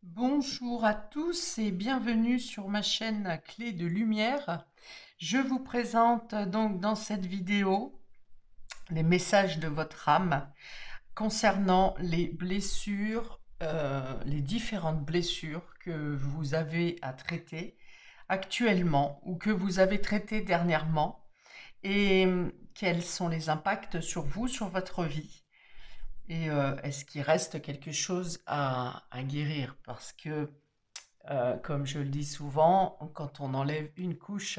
Bonjour à tous et bienvenue sur ma chaîne Clé de Lumière. Je vous présente donc dans cette vidéo les messages de votre âme concernant les blessures, les différentes blessures que vous avez à traiter actuellement ou que vous avez traitées dernièrement et quels sont les impacts sur vous, sur votre vie. Et est-ce qu'il reste quelque chose à guérir? Parce que comme je le dis souvent, quand on enlève une couche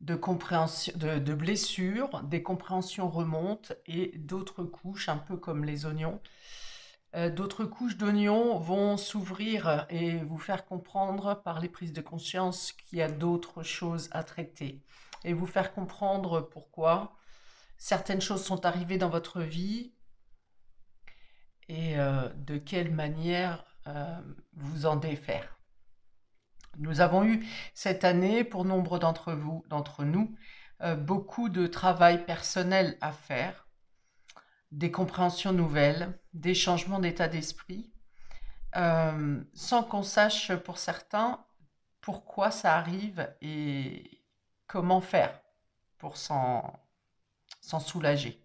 de compréhension, de blessures, des compréhensions remontent et d'autres couches, un peu comme les oignons, d'autres couches d'oignons vont s'ouvrir et vous faire comprendre par les prises de conscience qu'il y a d'autres choses à traiter et vous faire comprendre pourquoi certaines choses sont arrivées dans votre vie et de quelle manière vous en défaire. Nous avons eu cette année, pour nombre d'entre nous, beaucoup de travail personnel à faire, des compréhensions nouvelles, des changements d'état d'esprit, sans qu'on sache pour certains pourquoi ça arrive et comment faire pour s'en soulager.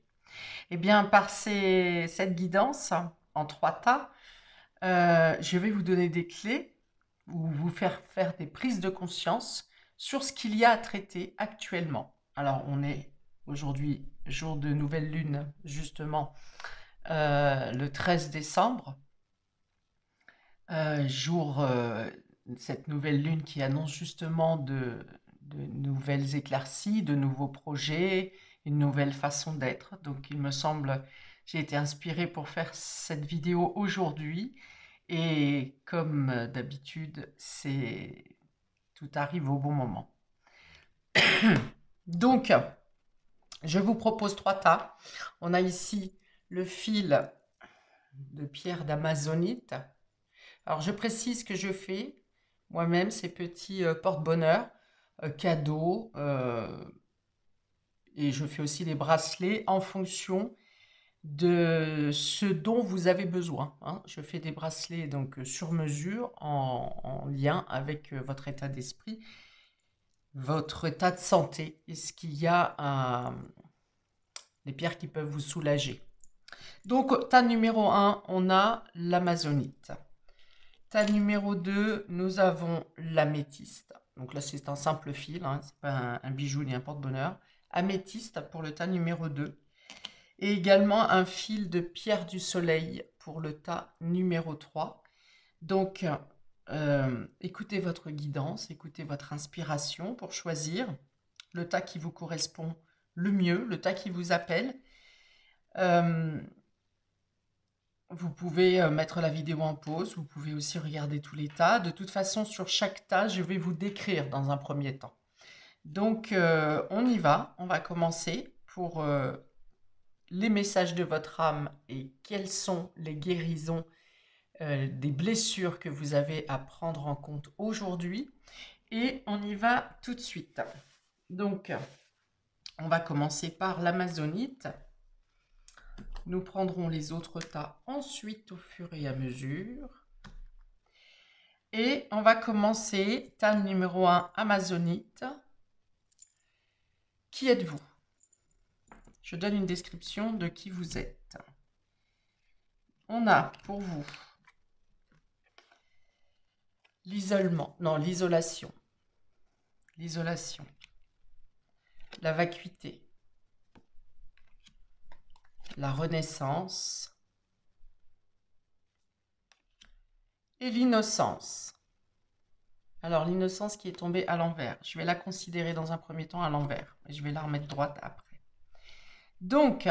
Eh bien, par cette guidance en 3 tas, je vais vous donner des clés ou vous faire faire des prises de conscience sur ce qu'il y a à traiter actuellement. Alors, on est aujourd'hui jour de nouvelle lune, justement, le 13 décembre, jour, cette nouvelle lune qui annonce justement de nouvelles éclaircies, de nouveaux projets, une nouvelle façon d'être. Donc, il me semble, j'ai été inspirée pour faire cette vidéo aujourd'hui. Et comme d'habitude, tout arrive au bon moment. Donc, je vous propose 3 tas. On a ici le fil de pierre d'amazonite. Alors, je précise que je fais moi-même ces petits porte-bonheur, cadeaux, et je fais aussi des bracelets en fonction de ce dont vous avez besoin, hein. Je fais des bracelets donc sur mesure en lien avec votre état d'esprit, votre état de santé et ce qu'il y a des pierres qui peuvent vous soulager. Donc, tas numéro 1, on a l'amazonite. Tas numéro 2, nous avons l'améthyste. Donc là, c'est un simple fil, hein, c'est pas un bijou ni un porte-bonheur. Améthyste pour le tas numéro 2. Et également un fil de pierre du soleil pour le tas numéro 3. Donc, écoutez votre guidance, écoutez votre inspiration pour choisir le tas qui vous correspond le mieux, le tas qui vous appelle. Vous pouvez mettre la vidéo en pause, vous pouvez aussi regarder tous les tas. De toute façon, sur chaque tas, je vais vous décrire dans un premier temps. Donc, on y va, on va commencer pour les messages de votre âme et quelles sont les guérisons des blessures que vous avez à prendre en compte aujourd'hui. Et on y va tout de suite. Donc, on va commencer par l'amazonite. Nous prendrons les autres tas ensuite au fur et à mesure. Et on va commencer, tas numéro 1, amazonite. Qui êtes-vous? Je donne une description de qui vous êtes. On a pour vous l'isolement, non, l'isolation, la vacuité, la renaissance et l'innocence. Alors, l'innocence qui est tombée à l'envers, je vais la considérer dans un premier temps à l'envers. Et je vais la remettre droite après. Donc,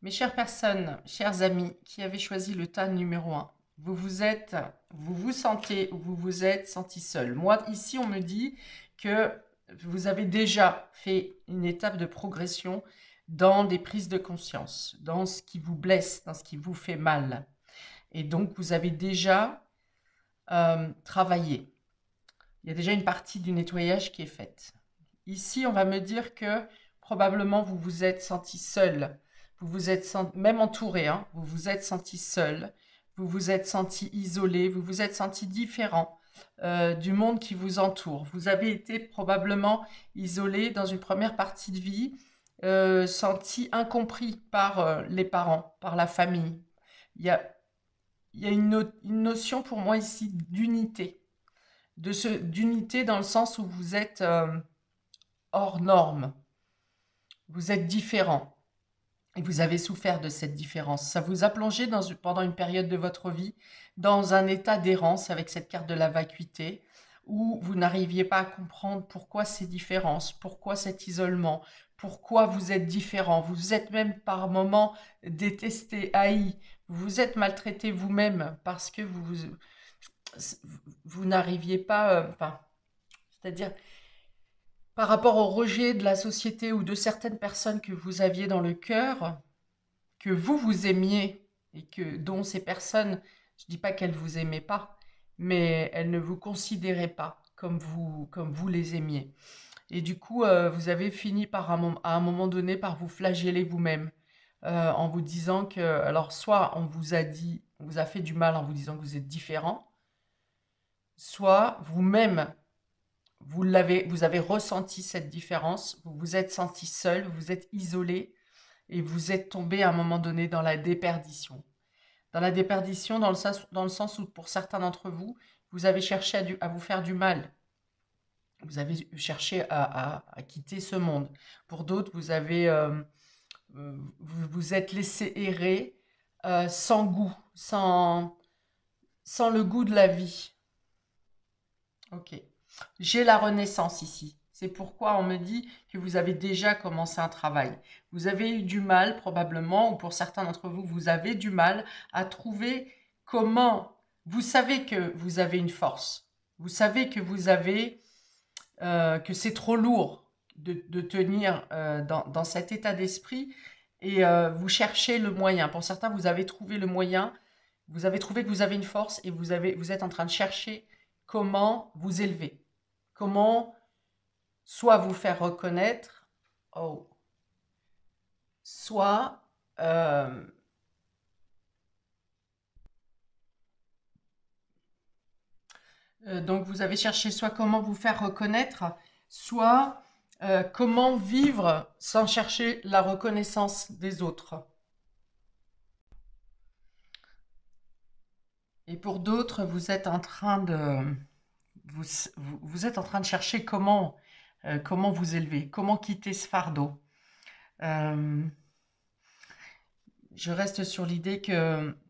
mes chères personnes, chers amis, qui avez choisi le tas numéro 1, vous vous sentez ou vous vous êtes senti seul. Moi, ici, on me dit que vous avez déjà fait une étape de progression dans des prises de conscience, dans ce qui vous blesse, dans ce qui vous fait mal. Et donc, vous avez déjà travaillé. Il y a déjà une partie du nettoyage qui est faite. Ici, on va me dire que probablement vous vous êtes senti seul. Vous vous êtes même entouré, hein, vous vous êtes senti seul vous vous êtes senti isolé, vous vous êtes senti différent du monde qui vous entoure. Vous avez été probablement isolé dans une première partie de vie, senti incompris par les parents, par la famille. Il y a, il y a une notion pour moi ici d'unité, d'unité dans le sens où vous êtes hors norme, vous êtes différent. Et vous avez souffert de cette différence. Ça vous a plongé pendant une période de votre vie dans un état d'errance avec cette carte de la vacuité où vous n'arriviez pas à comprendre pourquoi ces différences, pourquoi cet isolement, pourquoi vous êtes différent. Vous vous êtes même par moments détesté, haï. Vous vous êtes maltraité vous-même parce que vous n'arriviez pas, enfin, c'est-à-dire par rapport au rejet de la société ou de certaines personnes que vous aviez dans le cœur, que vous aimiez et dont ces personnes, je ne dis pas qu'elles vous aimaient pas, mais elles ne vous considéraient pas comme vous les aimiez. Et du coup, vous avez fini à un moment donné par vous flageller vous-même en vous disant que, alors soit on vous a fait du mal en vous disant que vous êtes différent, soit vous-même vous avez ressenti cette différence, vous vous êtes senti seul, vous vous êtes isolé et vous êtes tombé à un moment donné dans la déperdition. Dans la déperdition, dans le sens où pour certains d'entre vous, vous avez cherché à vous faire du mal. Vous avez cherché à quitter ce monde. Pour d'autres, vous vous êtes laissé errer sans goût, sans le goût de la vie. Ok. J'ai la renaissance ici. C'est pourquoi on me dit que vous avez déjà commencé un travail. Vous avez eu du mal probablement, ou pour certains d'entre vous, vous avez du mal à trouver comment. Vous savez que vous avez une force. Vous savez que que c'est trop lourd de tenir dans cet état d'esprit et vous cherchez le moyen. Pour certains, vous avez trouvé le moyen. Vous avez trouvé que vous avez une force et vous êtes en train de chercher comment vous élever. Comment soit vous faire reconnaître, oh, soit donc vous avez cherché soit comment vous faire reconnaître, soit comment vivre sans chercher la reconnaissance des autres. Et pour d'autres, vous êtes en train de chercher comment vous élever, comment quitter ce fardeau. Euh, je reste sur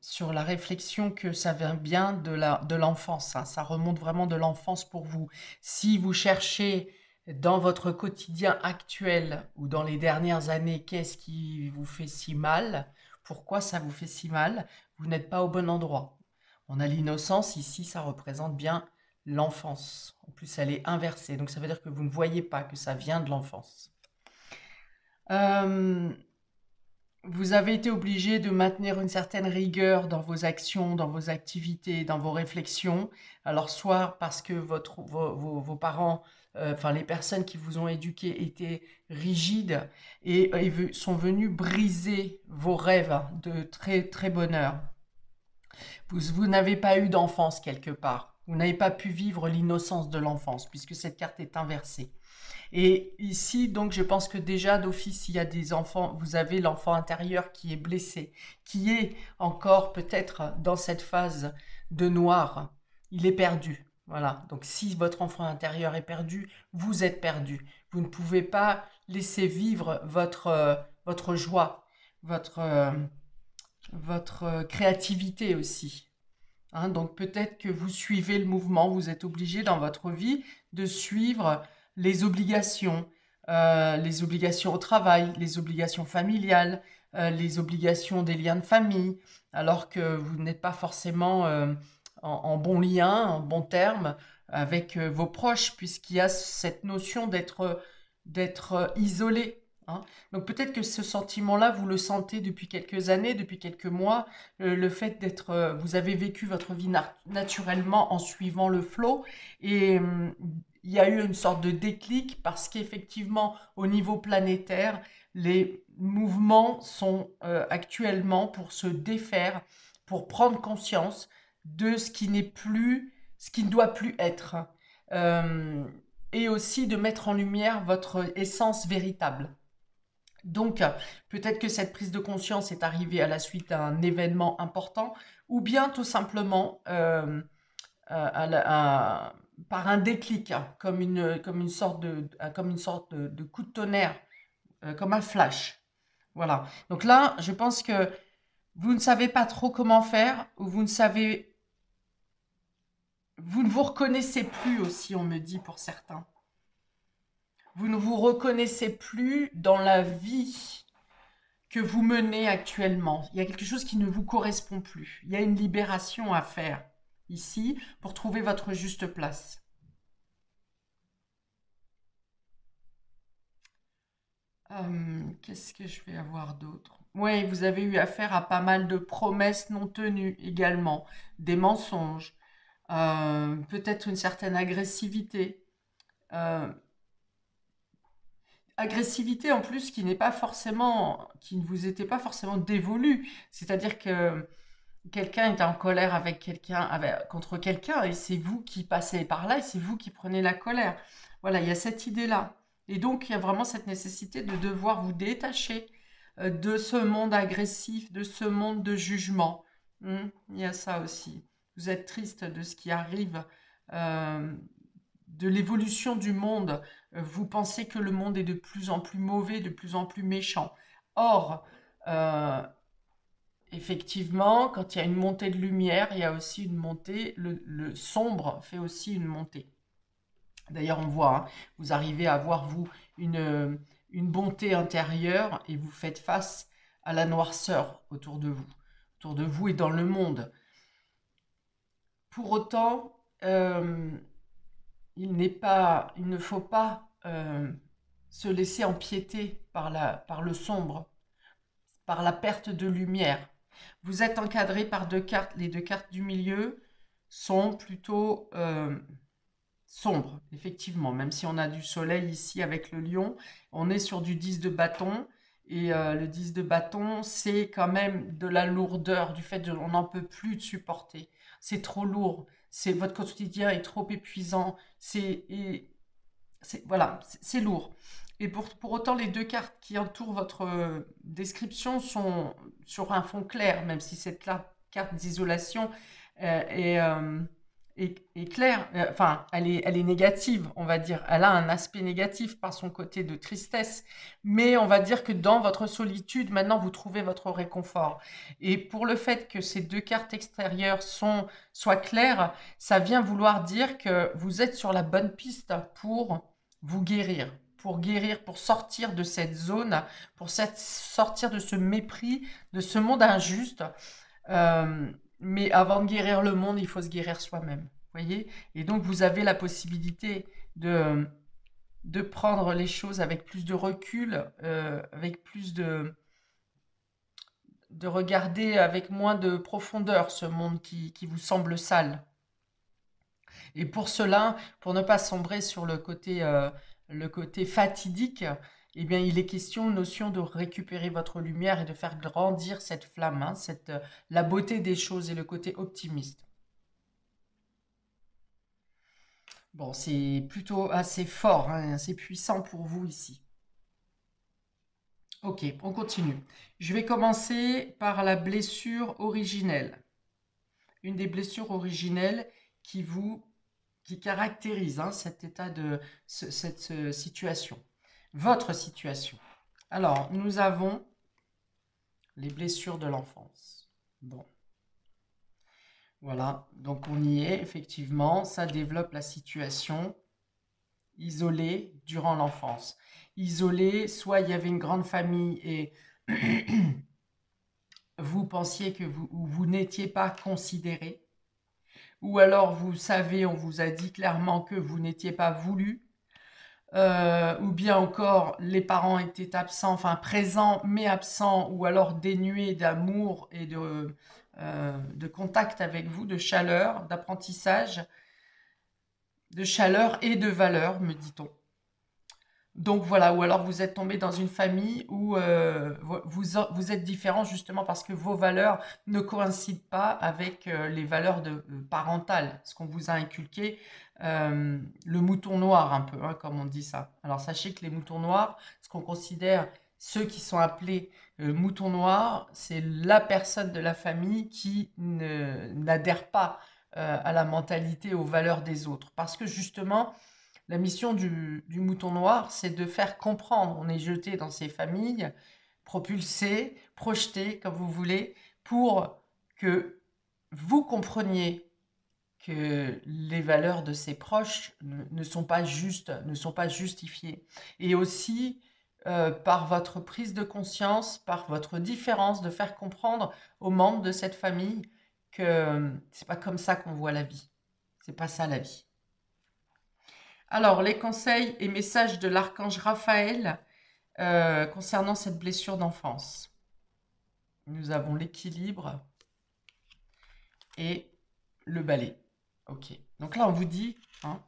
sur la réflexion que ça vient bien de l'enfance, hein. Ça remonte vraiment de l'enfance pour vous. Si vous cherchez dans votre quotidien actuel ou dans les dernières années, qu'est-ce qui vous fait si mal? Pourquoi ça vous fait si mal? Vous n'êtes pas au bon endroit. On a l'innocence, ici, ça représente bien l'enfance. En plus, elle est inversée, donc ça veut dire que vous ne voyez pas que ça vient de l'enfance. Euh, vous avez été obligé de maintenir une certaine rigueur dans vos actions, dans vos activités, dans vos réflexions. Alors, soit parce que vos parents, enfin les personnes qui vous ont éduqué étaient rigides et sont venus briser vos rêves de très, très bonheur. Vous n'avez pas eu d'enfance quelque part. Vous n'avez pas pu vivre l'innocence de l'enfance puisque cette carte est inversée. Et ici, donc, je pense que déjà d'office, il y a des enfants, vous avez l'enfant intérieur qui est blessé, qui est encore peut-être dans cette phase de noir. Il est perdu. Voilà. Donc, si votre enfant intérieur est perdu, vous êtes perdu. Vous ne pouvez pas laisser vivre votre joie, votre, euh, votre créativité aussi. Hein, donc peut-être que vous suivez le mouvement, vous êtes obligé dans votre vie de suivre les obligations au travail, les obligations familiales, les obligations des liens de famille, alors que vous n'êtes pas forcément en bon lien, en bon terme avec vos proches, puisqu'il y a cette notion d'être isolé. Hein. Donc peut-être que ce sentiment-là, vous le sentez depuis quelques années, depuis quelques mois, le fait vous avez vécu votre vie naturellement en suivant le flot et il y a eu une sorte de déclic parce qu'effectivement, au niveau planétaire, les mouvements sont actuellement pour se défaire, pour prendre conscience de ce qui n'est plus, ce qui ne doit plus être. Et aussi de mettre en lumière votre essence véritable. Donc, peut-être que cette prise de conscience est arrivée à la suite d'un événement important, ou bien tout simplement par un déclic, hein, comme une sorte de coup de tonnerre, comme un flash. Voilà. Donc là, je pense que vous ne savez pas trop comment faire, ou vous ne vous reconnaissez plus aussi, on me dit pour certains. Vous ne vous reconnaissez plus dans la vie que vous menez actuellement. Il y a quelque chose qui ne vous correspond plus. Il y a une libération à faire ici pour trouver votre juste place. Qu'est-ce que je vais avoir d'autre? Oui, vous avez eu affaire à pas mal de promesses non tenues également, des mensonges, peut-être une certaine agressivité. Euh, Agressivité en plus qui n'est pas forcément, qui ne vous était pas forcément dévolue. C'est-à-dire que quelqu'un est en colère avec contre quelqu'un et c'est vous qui passez par là et c'est vous qui prenez la colère. Voilà, il y a cette idée-là. Et donc, il y a vraiment cette nécessité de devoir vous détacher de ce monde agressif, de ce monde de jugement. Il y a ça aussi. Vous êtes triste de ce qui arrive, euh, de l'évolution du monde. Vous pensez que le monde est de plus en plus mauvais, de plus en plus méchant. Or, euh, effectivement, quand il y a une montée de lumière, il y a aussi une montée, le sombre fait aussi une montée. D'ailleurs, on voit, hein, vous arrivez à avoir, vous, une bonté intérieure et vous faites face à la noirceur autour de vous et dans le monde. Pour autant, il ne faut pas se laisser empiéter par le sombre, par la perte de lumière. Vous êtes encadré par deux cartes. Les deux cartes du milieu sont plutôt sombres, effectivement. Même si on a du soleil ici avec le lion, on est sur du 10 de bâton. Et le 10 de bâton, c'est quand même de la lourdeur, du fait qu'on n'en peut plus de supporter. C'est trop lourd. Votre quotidien est trop épuisant. Voilà, c'est lourd. Et pour autant, les deux cartes qui entourent votre description sont sur un fond clair, même si cette carte d'isolation est claire. Enfin, elle est négative, on va dire. Elle a un aspect négatif par son côté de tristesse. Mais on va dire que dans votre solitude, maintenant, vous trouvez votre réconfort. Et pour le fait que ces deux cartes extérieures soient claires, ça vient vouloir dire que vous êtes sur la bonne piste vous guérir, pour sortir de cette zone, sortir de ce mépris, de ce monde injuste. Mais avant de guérir le monde, il faut se guérir soi-même. Voyez? Et donc, vous avez la possibilité de prendre les choses avec plus de recul, avec plus de regarder avec moins de profondeur ce monde qui vous semble sale. Et pour cela, pour ne pas sombrer sur le côté fatidique, eh bien, il est question, notion de récupérer votre lumière et de faire grandir cette flamme, hein, la beauté des choses et le côté optimiste. Bon, c'est plutôt assez fort, hein, assez puissant pour vous ici. Ok, on continue. Je vais commencer par la blessure originelle. Une des blessures originelles qui caractérise, hein, cet état cette situation, votre situation. Alors, nous avons les blessures de l'enfance. Bon, voilà, donc on y est, effectivement, ça développe la situation isolée durant l'enfance. Isolée, soit il y avait une grande famille et vous pensiez que vous n'étiez pas considéré, ou alors vous savez, on vous a dit clairement que vous n'étiez pas voulu, ou bien encore les parents étaient absents, enfin présents mais absents, ou alors dénués d'amour et de contact avec vous, de chaleur, d'apprentissage, de chaleur et de valeur, me dit-on. Donc voilà, ou alors vous êtes tombé dans une famille où vous êtes différent justement parce que vos valeurs ne coïncident pas avec les valeurs parentales, ce qu'on vous a inculqué, le mouton noir un peu, hein, comme on dit ça. Alors sachez que les moutons noirs, ce qu'on considère, ceux qui sont appelés moutons noirs, c'est la personne de la famille qui n'adhère pas à la mentalité, aux valeurs des autres. Parce que justement, la mission du mouton noir, c'est de faire comprendre. On est jeté dans ces familles, propulsé, projeté, comme vous voulez, pour que vous compreniez que les valeurs de ses proches ne sont pas justes, ne sont pas justifiées. Et aussi, par votre prise de conscience, par votre différence, de faire comprendre aux membres de cette famille que c'est pas comme ça qu'on voit la vie. C'est pas ça la vie. Alors, les conseils et messages de l'archange Raphaël concernant cette blessure d'enfance. Nous avons l'équilibre et le balai. Ok. Donc là, on vous dit hein,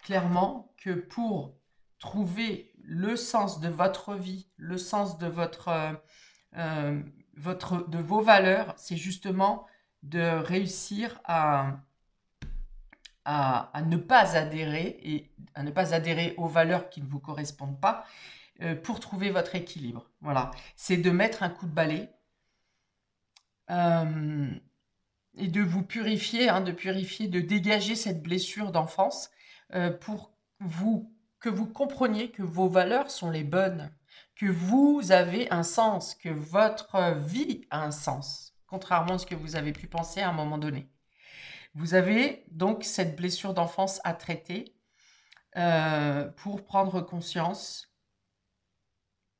clairement que pour trouver le sens de votre vie, le sens de de vos valeurs, c'est justement de réussir à ne pas adhérer et à ne pas adhérer aux valeurs qui ne vous correspondent pas pour trouver votre équilibre. Voilà, c'est de mettre un coup de balai et de vous purifier, hein, de dégager cette blessure d'enfance pour que vous compreniez que vos valeurs sont les bonnes, que vous avez un sens, que votre vie a un sens, contrairement à ce que vous avez pu penser à un moment donné. Vous avez donc cette blessure d'enfance à traiter pour prendre conscience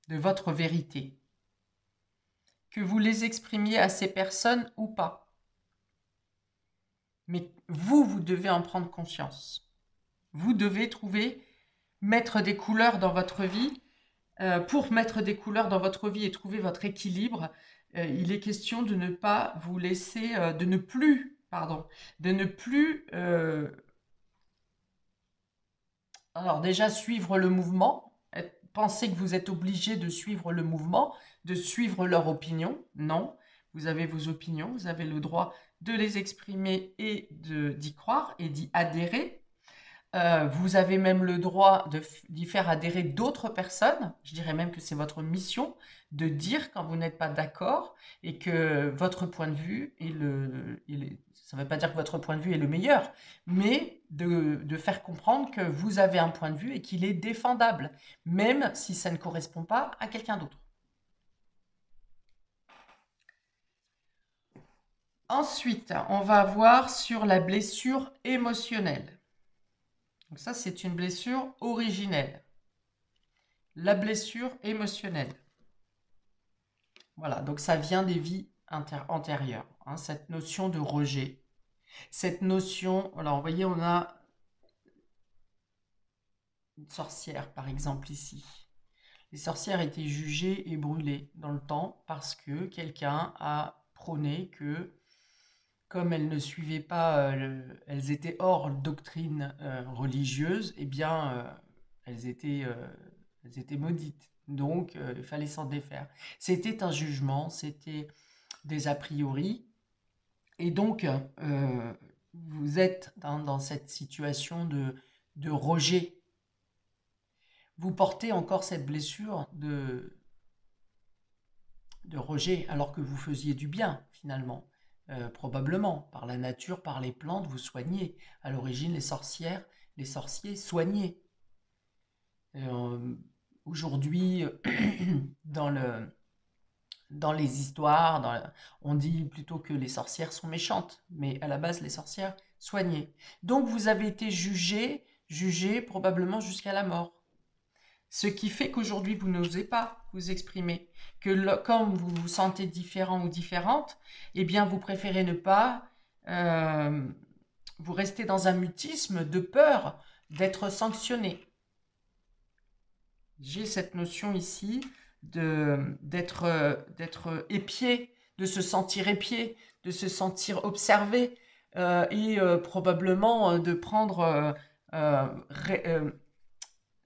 de votre vérité. Que vous les exprimiez à ces personnes ou pas. Mais vous devez en prendre conscience. Vous devez mettre des couleurs dans votre vie. Pour mettre des couleurs dans votre vie et trouver votre équilibre, il est question de ne pas vous laisser, de ne plus alors déjà suivre le mouvement, penser que vous êtes obligé de suivre le mouvement, de suivre leur opinion. Non, vous avez vos opinions, vous avez le droit de les exprimer et d'y croire et d'y adhérer. Vous avez même le droit d'y faire adhérer d'autres personnes. Je dirais même que c'est votre mission de dire quand vous n'êtes pas d'accord et que votre point de vue ça ne veut pas dire que votre point de vue est le meilleur, mais de faire comprendre que vous avez un point de vue et qu'il est défendable, même si ça ne correspond pas à quelqu'un d'autre. Ensuite, on va voir sur la blessure émotionnelle. Donc ça, c'est une blessure originelle. La blessure émotionnelle. Voilà, donc ça vient des vies antérieures. Hein, cette notion de rejet. Cette notion, alors vous voyez, on a une sorcière, par exemple, ici. Les sorcières étaient jugées et brûlées dans le temps parce que quelqu'un a prôné que, comme elles ne suivaient pas, elles étaient hors doctrine religieuse, eh bien, elles étaient maudites. Donc, il fallait s'en défaire. C'était un jugement, c'était des a priori. Et donc, vous êtes dans cette situation de rejet. Vous portez encore cette blessure de rejet, alors que vous faisiez du bien, finalement. Probablement, par la nature, par les plantes, vous soignez. À l'origine, les sorciers soignaient. Aujourd'hui, dans les histoires, on dit plutôt que les sorcières sont méchantes, mais à la base, les sorcières soignaient. Donc, vous avez été jugé probablement jusqu'à la mort. Ce qui fait qu'aujourd'hui, vous n'osez pas vous exprimer. Comme vous vous sentez différent ou différente, eh bien, vous préférez ne pas... vous restez dans un mutisme de peur d'être sanctionné. J'ai cette notion ici d'être épié, de se sentir épié, de se sentir observé et probablement de prendre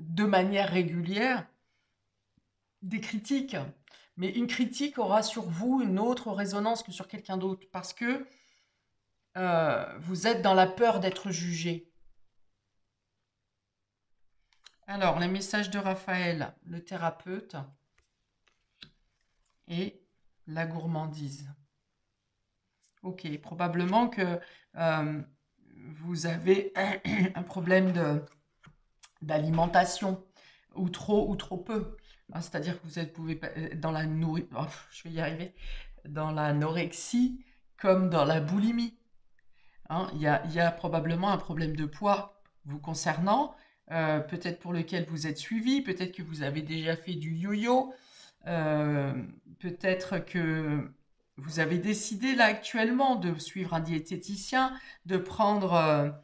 de manière régulière des critiques. Mais une critique aura sur vous une autre résonance que sur quelqu'un d'autre parce que vous êtes dans la peur d'être jugé. Alors, les messages de Raphaël, le thérapeute et la gourmandise. Ok, probablement que vous avez un problème d'alimentation, ou trop peu. C'est-à-dire que vous pouvez dans la nourriture, je vais y arriver, dans l'anorexie comme dans la boulimie. Hein. Il y a probablement un problème de poids vous concernant, peut-être pour lequel vous êtes suivi, peut-être que vous avez déjà fait du yo-yo, peut-être que vous avez décidé là actuellement de suivre un diététicien, de prendre,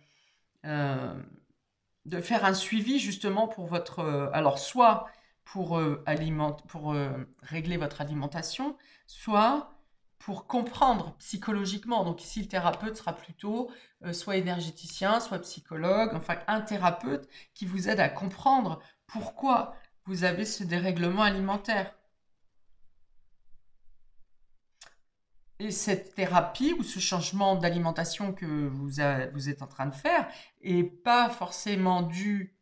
de faire un suivi justement pour votre, alors soit pour, régler votre alimentation, soit pour comprendre psychologiquement. Donc ici, le thérapeute sera plutôt soit énergéticien, soit psychologue, enfin un thérapeute qui vous aide à comprendre pourquoi vous avez ce dérèglement alimentaire. Et cette thérapie ou ce changement d'alimentation que vous êtes en train de faire est pas forcément dû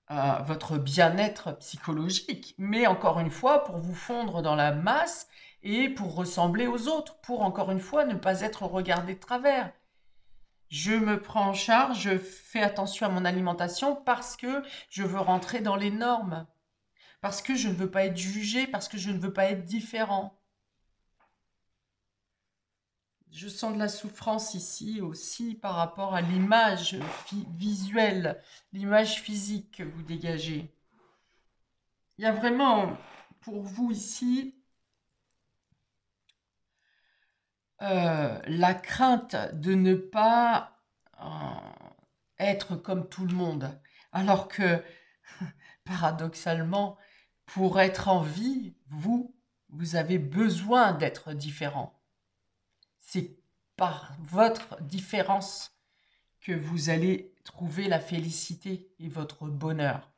à votre bien-être psychologique, mais encore une fois, pour vous fondre dans la masse et pour ressembler aux autres, pour encore une fois ne pas être regardé de travers. Je me prends en charge, je fais attention à mon alimentation parce que je veux rentrer dans les normes, parce que je ne veux pas être jugé, parce que je ne veux pas être différent. Je sens de la souffrance ici aussi par rapport à l'image visuelle, l'image physique que vous dégagez. Il y a vraiment pour vous ici la crainte de ne pas être comme tout le monde. Alors que, paradoxalement, pour être en vie, vous avez besoin d'être différent. C'est par votre différence que vous allez trouver la félicité et votre bonheur.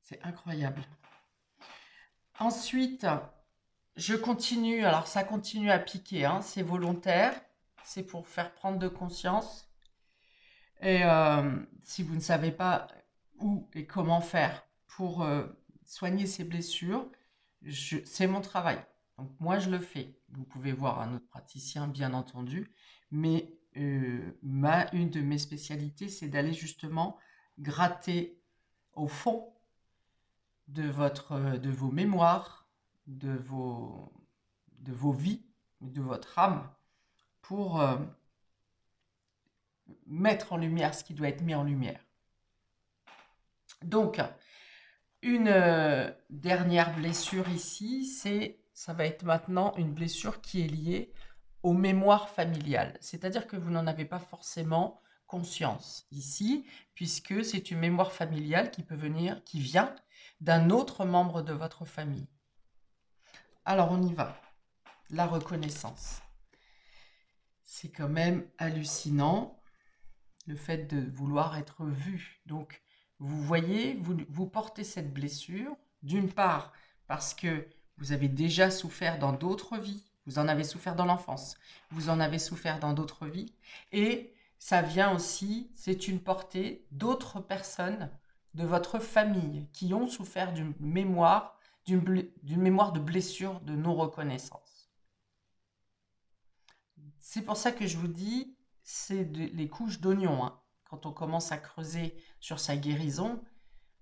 C'est incroyable. Ensuite, je continue. Alors, ça continue à piquer, hein, c'est volontaire. C'est pour faire prendre de conscience. Et si vous ne savez pas où et comment faire pour soigner ces blessures, c'est mon travail. Donc moi, je le fais. Vous pouvez voir un autre praticien, bien entendu. Mais une de mes spécialités, c'est d'aller justement gratter au fond de vos mémoires, de vos vies, de votre âme, pour mettre en lumière ce qui doit être mis en lumière. Donc, une dernière blessure ici, ça va être maintenant une blessure qui est liée aux mémoires familiales. C'est-à-dire que vous n'en avez pas forcément conscience ici, puisque c'est une mémoire familiale qui vient d'un autre membre de votre famille. Alors, on y va. La reconnaissance. C'est quand même hallucinant, le fait de vouloir être vu. Donc, vous voyez, vous portez cette blessure, d'une part parce que vous avez déjà souffert dans d'autres vies, vous en avez souffert dans l'enfance, vous en avez souffert dans d'autres vies, et ça vient aussi, c'est une portée d'autres personnes de votre famille qui ont souffert d'une mémoire de blessure de non-reconnaissance. C'est pour ça que je vous dis, c'est les couches d'oignon, hein. Quand on commence à creuser sur sa guérison,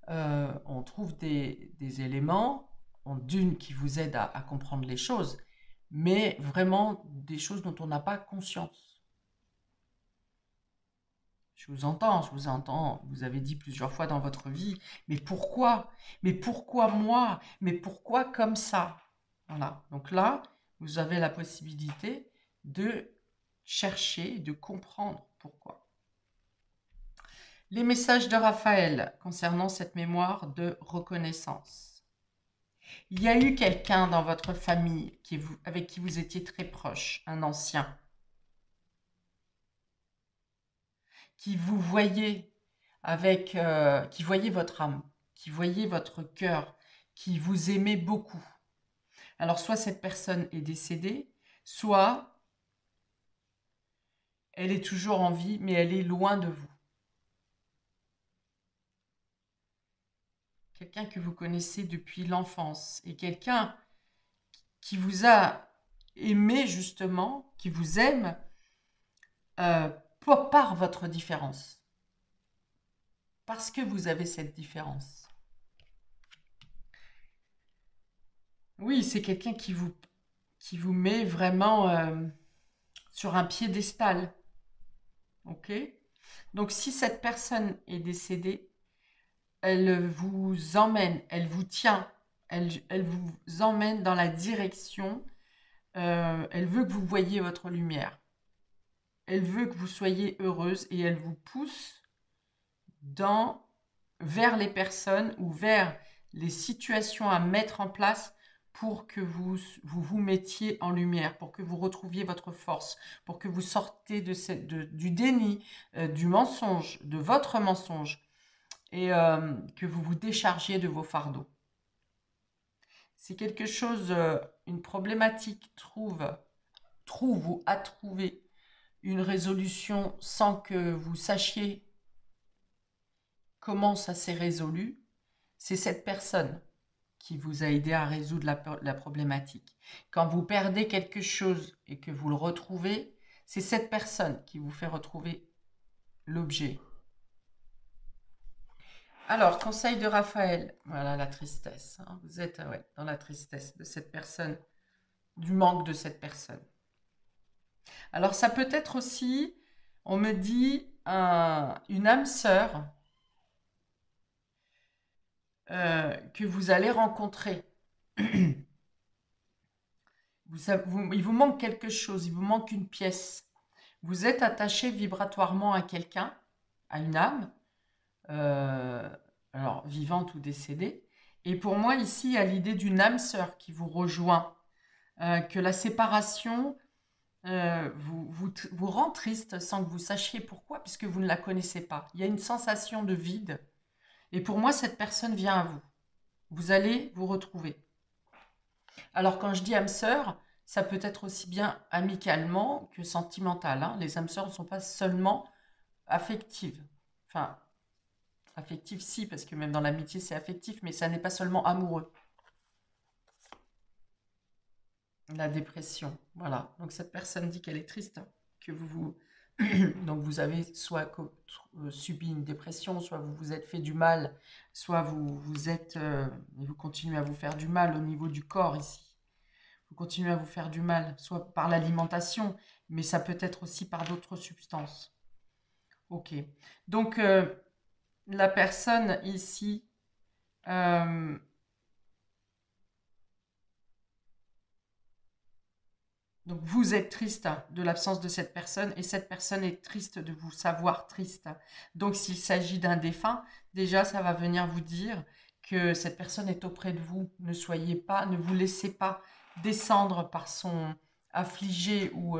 on trouve des éléments, d'une qui vous aident à comprendre les choses, mais vraiment des choses dont on n'a pas conscience. Je vous entends, vous avez dit plusieurs fois dans votre vie, mais pourquoi? Mais pourquoi moi? Mais pourquoi comme ça? Voilà, donc là, vous avez la possibilité de chercher, de comprendre pourquoi. Les messages de Raphaël concernant cette mémoire de reconnaissance. Il y a eu quelqu'un dans votre famille avec qui vous étiez très proche, un ancien. qui vous voyait avec, qui voyait votre âme, qui voyait votre cœur, qui vous aimait beaucoup. Alors, soit cette personne est décédée, soit elle est toujours en vie, mais elle est loin de vous. Quelqu'un que vous connaissez depuis l'enfance et quelqu'un qui vous a aimé justement, qui vous aime euh, par votre différence. Parce que vous avez cette différence. Oui, c'est quelqu'un qui vous met vraiment sur un piédestal. Ok? Donc si cette personne est décédée, elle vous emmène, elle vous tient, elle vous emmène dans la direction, elle veut que vous voyiez votre lumière. Elle veut que vous soyez heureuse et elle vous pousse vers les personnes ou vers les situations à mettre en place pour que vous mettiez en lumière, pour que vous retrouviez votre force, pour que vous sortez du déni, du mensonge, de votre mensonge, et que vous vous déchargiez de vos fardeaux. Si quelque chose, une problématique trouve ou a trouvé une résolution sans que vous sachiez comment ça s'est résolu, c'est cette personne qui vous a aidé à résoudre la problématique. Quand vous perdez quelque chose et que vous le retrouvez, c'est cette personne qui vous fait retrouver l'objet. Alors, conseil de Raphaël, voilà la tristesse. Hein. Vous êtes ouais, dans la tristesse de cette personne, du manque de cette personne. Alors, ça peut être aussi, on me dit, une âme sœur que vous allez rencontrer. Il vous manque quelque chose, il vous manque une pièce. Vous êtes attaché vibratoirement à quelqu'un, à une âme, euh, alors vivante ou décédée. Et pour moi, ici, il y a l'idée d'une âme sœur qui vous rejoint, que la séparation vous rend triste sans que vous sachiez pourquoi, puisque vous ne la connaissez pas. Il y a une sensation de vide. Et pour moi, cette personne vient à vous. Vous allez vous retrouver. Alors quand je dis âme sœur, ça peut être aussi bien amicalement que sentimental. Hein. Les âmes sœurs ne sont pas seulement affectives. Enfin, affectives si, parce que même dans l'amitié c'est affectif, mais ça n'est pas seulement amoureux. La dépression, voilà. Donc cette personne dit qu'elle est triste, hein, que donc vous avez soit subi une dépression, soit vous vous êtes fait du mal, soit vous continuez à vous faire du mal au niveau du corps ici. Vous continuez à vous faire du mal, soit par l'alimentation, mais ça peut être aussi par d'autres substances. Ok. Donc, la personne ici, euh, donc vous êtes triste de l'absence de cette personne et cette personne est triste de vous savoir triste. Donc, s'il s'agit d'un défunt, déjà, ça va venir vous dire que cette personne est auprès de vous. Ne soyez pas, ne vous laissez pas descendre par son affligé ou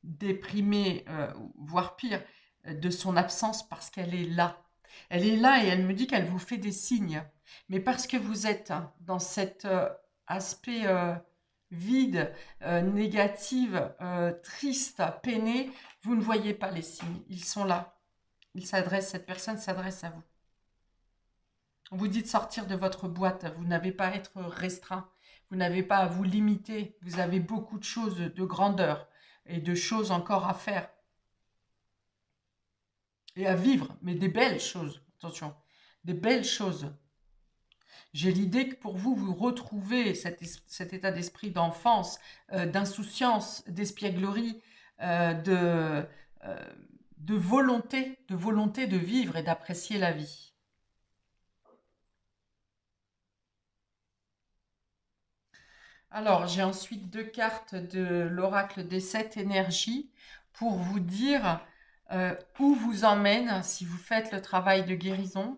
déprimé, voire pire, de son absence parce qu'elle est là. Elle est là et elle me dit qu'elle vous fait des signes. Mais parce que vous êtes dans cet aspect vide, négative, triste, peinée, vous ne voyez pas les signes. Ils sont là. Cette personne s'adresse à vous. On vous dit de sortir de votre boîte. Vous n'avez pas à être restreint. Vous n'avez pas à vous limiter. Vous avez beaucoup de choses de grandeur et de choses encore à faire et à vivre, mais des belles choses. Attention, des belles choses. J'ai l'idée que pour vous, vous retrouvez cet état d'esprit d'enfance, d'insouciance, d'espièglerie, euh, de, euh, de volonté de vivre et d'apprécier la vie. Alors, j'ai ensuite deux cartes de l'oracle des 7 énergies pour vous dire où vous emmène si vous faites le travail de guérison.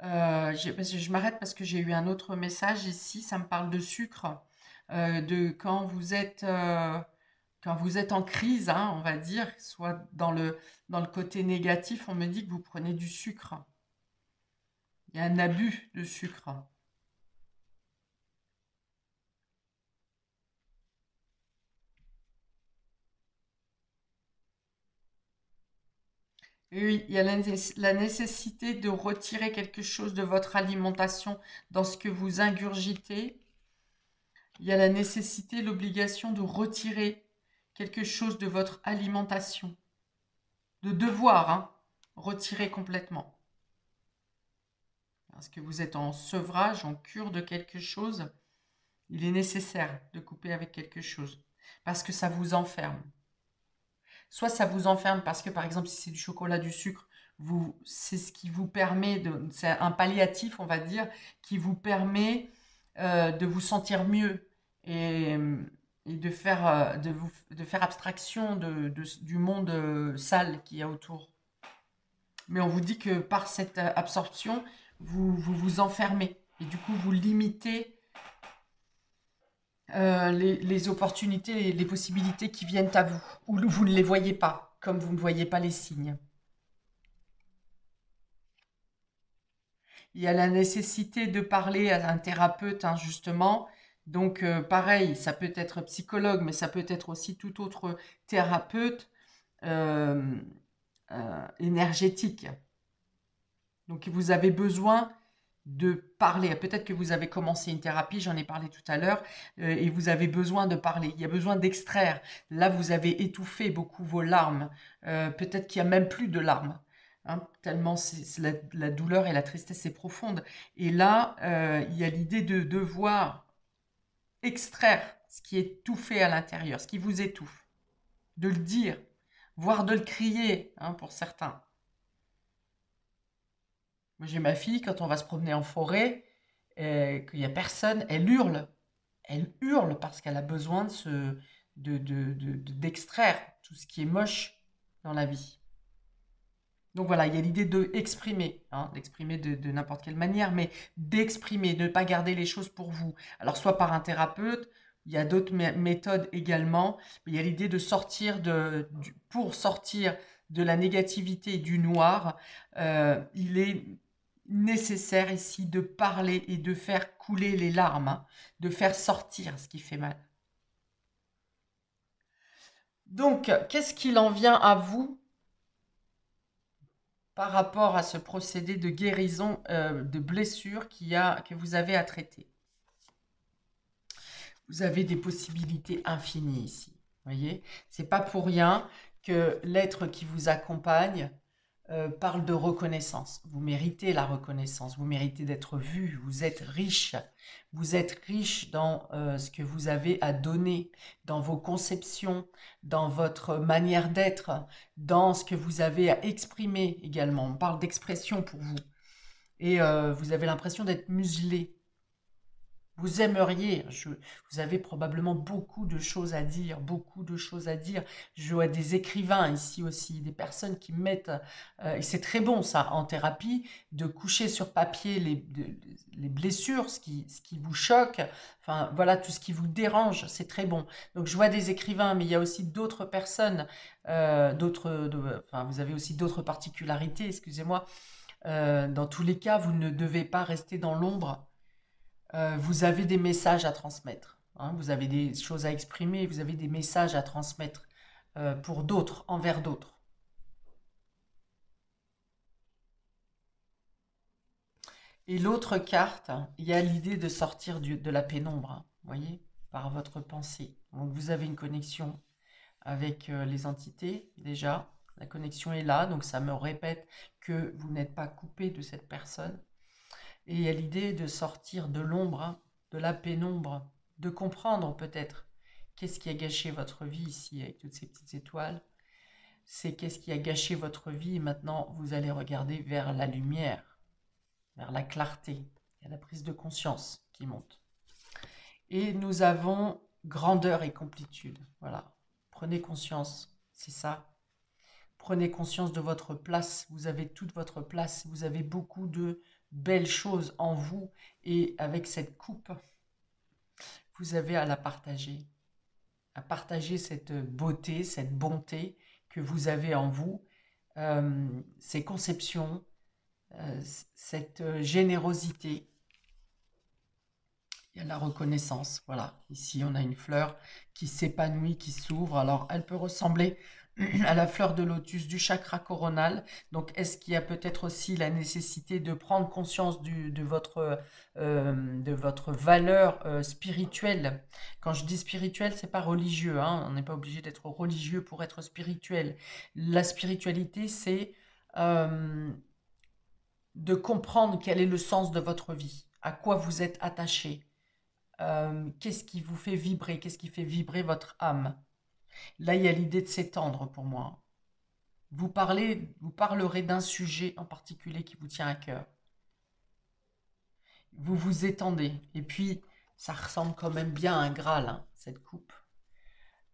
Je m'arrête parce que j'ai eu un autre message ici, ça me parle de sucre, de quand vous êtes quand vous êtes en crise, hein, on va dire, soit dans le côté négatif, on me dit que vous prenez du sucre. Il y a un abus de sucre. Et oui, il y a la nécessité de retirer quelque chose de votre alimentation dans ce que vous ingurgitez. Il y a la nécessité, l'obligation de retirer quelque chose de votre alimentation. De devoir, hein, retirer complètement. Parce que vous êtes en sevrage, en cure de quelque chose, il est nécessaire de couper avec quelque chose. Parce que ça vous enferme. Soit ça vous enferme parce que, par exemple, si c'est du chocolat, du sucre, c'est ce qui vous permet c'est un palliatif, on va dire, qui vous permet de vous sentir mieux et, de faire abstraction du monde sale qu'il y a autour. Mais on vous dit que par cette absorption, vous enfermez et du coup vous limitez les opportunités et les possibilités qui viennent à vous, ou vous ne les voyez pas, comme vous ne voyez pas les signes. Il y a la nécessité de parler à un thérapeute, hein, justement. Donc, pareil, ça peut être psychologue, mais ça peut être aussi tout autre thérapeute euh, énergétique. Donc, vous avez besoin de parler. Peut-être que vous avez commencé une thérapie, j'en ai parlé tout à l'heure, et vous avez besoin de parler. Il y a besoin d'extraire. Là, vous avez étouffé beaucoup vos larmes. Peut-être qu'il n'y a même plus de larmes. Hein, tellement la douleur et la tristesse est profonde. Et là, il y a l'idée de devoir extraire ce qui est étouffé à l'intérieur, ce qui vous étouffe. De le dire, voire de le crier, hein, pour certains. Moi, j'ai ma fille, quand on va se promener en forêt, qu'il n'y a personne, elle hurle. Elle hurle parce qu'elle a besoin d'extraire tout ce qui est moche dans la vie. Donc voilà, il y a l'idée d'exprimer, hein, d'exprimer de n'importe quelle manière, mais d'exprimer, de ne pas garder les choses pour vous. Alors soit par un thérapeute, il y a d'autres méthodes également, mais il y a l'idée de sortir pour sortir de la négativité et du noir, il est nécessaire ici de parler et de faire couler les larmes, hein, de faire sortir ce qui fait mal. Donc, qu'est-ce qu'il en vient à vous par rapport à ce procédé de guérison de blessures que vous avez à traiter? Vous avez des possibilités infinies ici. Voyez, c'est pas pour rien que l'être qui vous accompagne parle de reconnaissance. Vous méritez la reconnaissance, vous méritez d'être vu, vous êtes riche dans ce que vous avez à donner, dans vos conceptions, dans votre manière d'être, dans ce que vous avez à exprimer également. On parle d'expression pour vous. Et vous avez l'impression d'être muselé. Vous aimeriez, vous avez probablement beaucoup de choses à dire, beaucoup de choses à dire. Je vois des écrivains ici aussi, des personnes qui mettent, et c'est très bon ça, en thérapie, de coucher sur papier les blessures, ce qui vous choque, enfin voilà, tout ce qui vous dérange, c'est très bon. Donc je vois des écrivains, mais il y a aussi d'autres personnes, enfin vous avez aussi d'autres particularités, excusez-moi. Dans tous les cas, vous ne devez pas rester dans l'ombre. Vous avez des messages à transmettre, hein, vous avez des choses à exprimer, vous avez des messages à transmettre pour d'autres, envers d'autres. Et l'autre carte, il y a l'idée de sortir de la pénombre, hein, voyez, par votre pensée. Donc vous avez une connexion avec les entités déjà, la connexion est là, donc ça me répète que vous n'êtes pas coupé de cette personne. Et il y a l'idée de sortir de l'ombre, hein, de la pénombre, de comprendre peut-être qu'est-ce qui a gâché votre vie ici avec toutes ces petites étoiles. C'est qu'est-ce qui a gâché votre vie et maintenant vous allez regarder vers la lumière, vers la clarté. Il y a la prise de conscience qui monte. Et nous avons grandeur et complétude. Voilà. Prenez conscience, c'est ça. Prenez conscience de votre place. Vous avez toute votre place. Vous avez beaucoup de belles choses en vous. Et avec cette coupe, vous avez à la partager à partager cette beauté, cette bonté que vous avez en vous, ces conceptions, cette générosité. Il y a la reconnaissance, voilà. Ici, on a une fleur qui s'épanouit, qui s'ouvre. Alors, elle peut ressembler à la fleur de lotus du chakra coronal. Donc, est-ce qu'il y a peut-être aussi la nécessité de prendre conscience de votre valeur spirituelle? Quand je dis spirituel, c'est pas religieux, hein. On n'est pas obligé d'être religieux pour être spirituel. La spiritualité, c'est euh, de comprendre quel est le sens de votre vie, à quoi vous êtes attaché, qu'est-ce qui vous fait vibrer, qu'est-ce qui fait vibrer votre âme. Là, il y a l'idée de s'étendre pour moi. Vous parlerez d'un sujet en particulier qui vous tient à cœur. Vous vous étendez. Et puis, ça ressemble quand même bien à un Graal, hein, cette coupe.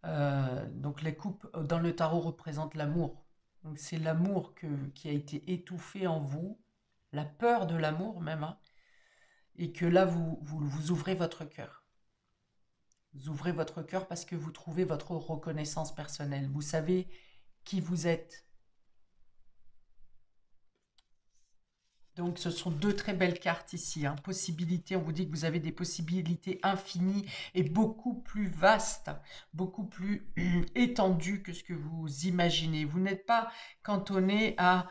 Donc les coupes dans le tarot représentent l'amour. Donc c'est l'amour qui a été étouffé en vous, la peur de l'amour même, hein, et que là, vous ouvrez votre cœur. Vous ouvrez votre cœur parce que vous trouvez votre reconnaissance personnelle. Vous savez qui vous êtes. Donc, ce sont deux très belles cartes ici, hein. Possibilités, on vous dit que vous avez des possibilités infinies et beaucoup plus vastes, beaucoup plus étendues que ce que vous imaginez. Vous n'êtes pas cantonné à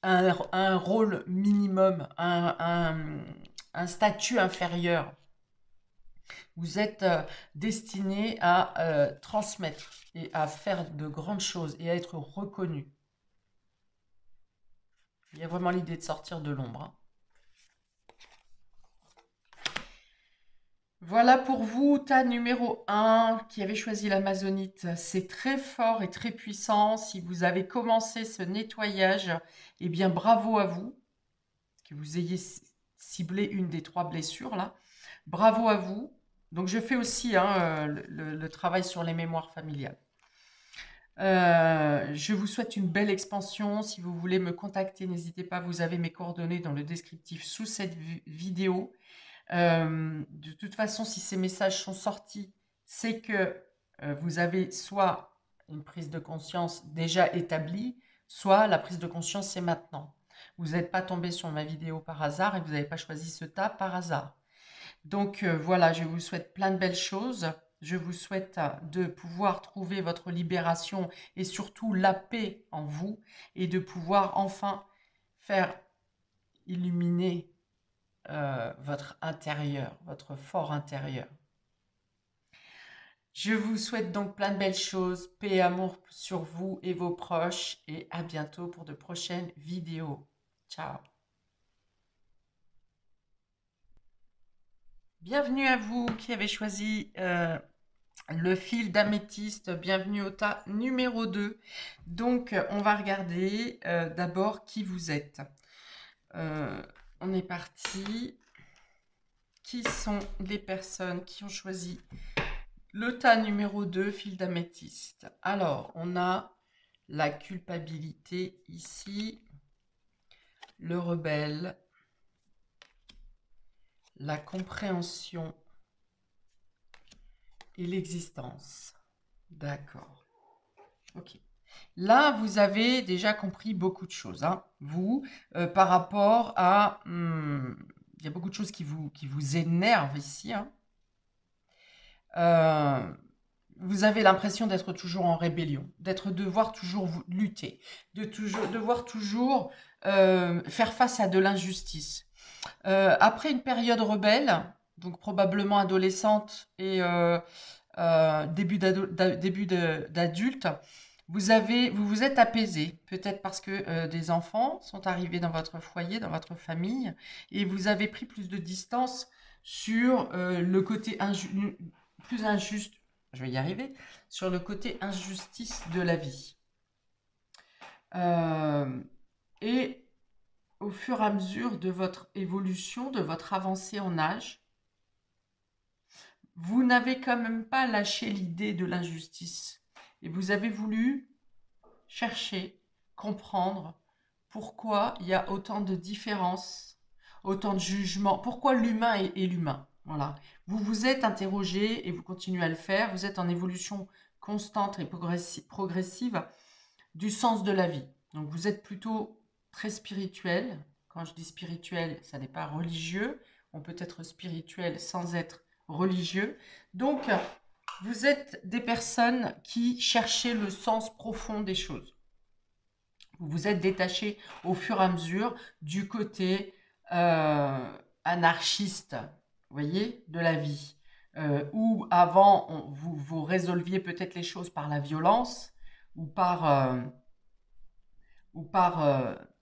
un rôle minimum, un statut inférieur. Vous êtes destiné à transmettre et à faire de grandes choses et à être reconnu. Il y a vraiment l'idée de sortir de l'ombre, hein. Voilà pour vous, tas numéro 1 qui avait choisi l'amazonite. C'est très fort et très puissant. Si vous avez commencé ce nettoyage, eh bien bravo à vous, que vous ayez ciblé une des 3 blessures là. Bravo à vous. Donc je fais aussi, hein, le travail sur les mémoires familiales. Je vous souhaite une belle expansion. Si vous voulez me contacter, n'hésitez pas, vous avez mes coordonnées dans le descriptif sous cette vidéo. De toute façon, si ces messages sont sortis, c'est que vous avez soit une prise de conscience déjà établie, soit la prise de conscience c'est maintenant. Vous n'êtes pas tombé sur ma vidéo par hasard et vous n'avez pas choisi ce tas par hasard. Donc voilà, je vous souhaite plein de belles choses. Je vous souhaite de pouvoir trouver votre libération et surtout la paix en vous et de pouvoir enfin faire illuminer votre intérieur, votre fort intérieur. Je vous souhaite donc plein de belles choses, paix et amour sur vous et vos proches et à bientôt pour de prochaines vidéos. Ciao. Bienvenue à vous qui avez choisi le fil d'améthyste. Bienvenue au tas numéro 2. Donc, on va regarder d'abord qui vous êtes. On est parti. Qui sont les personnes qui ont choisi le tas numéro 2, fil d'améthyste? Alors, on a la culpabilité ici, le rebelle, la compréhension et l'existence. D'accord. Ok. Là, vous avez déjà compris beaucoup de choses, hein. Vous, par rapport à... il y a beaucoup de choses qui vous énervent ici, hein. Vous avez l'impression d'être toujours en rébellion, devoir toujours lutter, devoir toujours faire face à de l'injustice. Après une période rebelle, donc probablement adolescente et début d'adulte, vous vous êtes apaisé, peut-être parce que des enfants sont arrivés dans votre foyer, dans votre famille, et vous avez pris plus de distance sur le côté plus injuste, je vais y arriver, sur le côté injustice de la vie. Et au fur et à mesure de votre évolution, de votre avancée en âge, vous n'avez quand même pas lâché l'idée de l'injustice. Et vous avez voulu chercher, comprendre pourquoi il y a autant de différences, autant de jugements, pourquoi l'humain est l'humain. Voilà. Vous vous êtes interrogé et vous continuez à le faire. Vous êtes en évolution constante et progressive du sens de la vie. Donc vous êtes plutôt très spirituel. Quand je dis spirituel, ça n'est pas religieux. On peut être spirituel sans être religieux. Donc vous êtes des personnes qui cherchaient le sens profond des choses. Vous vous êtes détaché au fur et à mesure du côté anarchiste, vous voyez, de la vie. Où avant, vous résolviez peut-être les choses par la violence ou par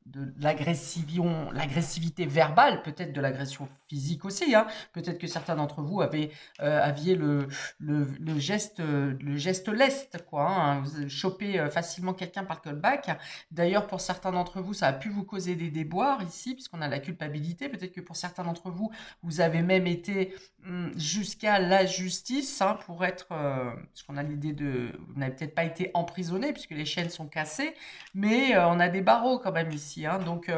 de l'agressivité verbale, peut-être de l'agression physique aussi. Hein. Peut-être que certains d'entre vous aviez le geste leste, quoi. Hein. Vous chopez facilement quelqu'un par le callback. D'ailleurs, pour certains d'entre vous, ça a pu vous causer des déboires ici, puisqu'on a la culpabilité. Peut-être que pour certains d'entre vous, vous avez même été jusqu'à la justice pour être, parce qu'on a l'idée vous n'avez peut-être pas été emprisonné puisque les chaînes sont cassées, mais on a des barreaux quand même ici. Hein, donc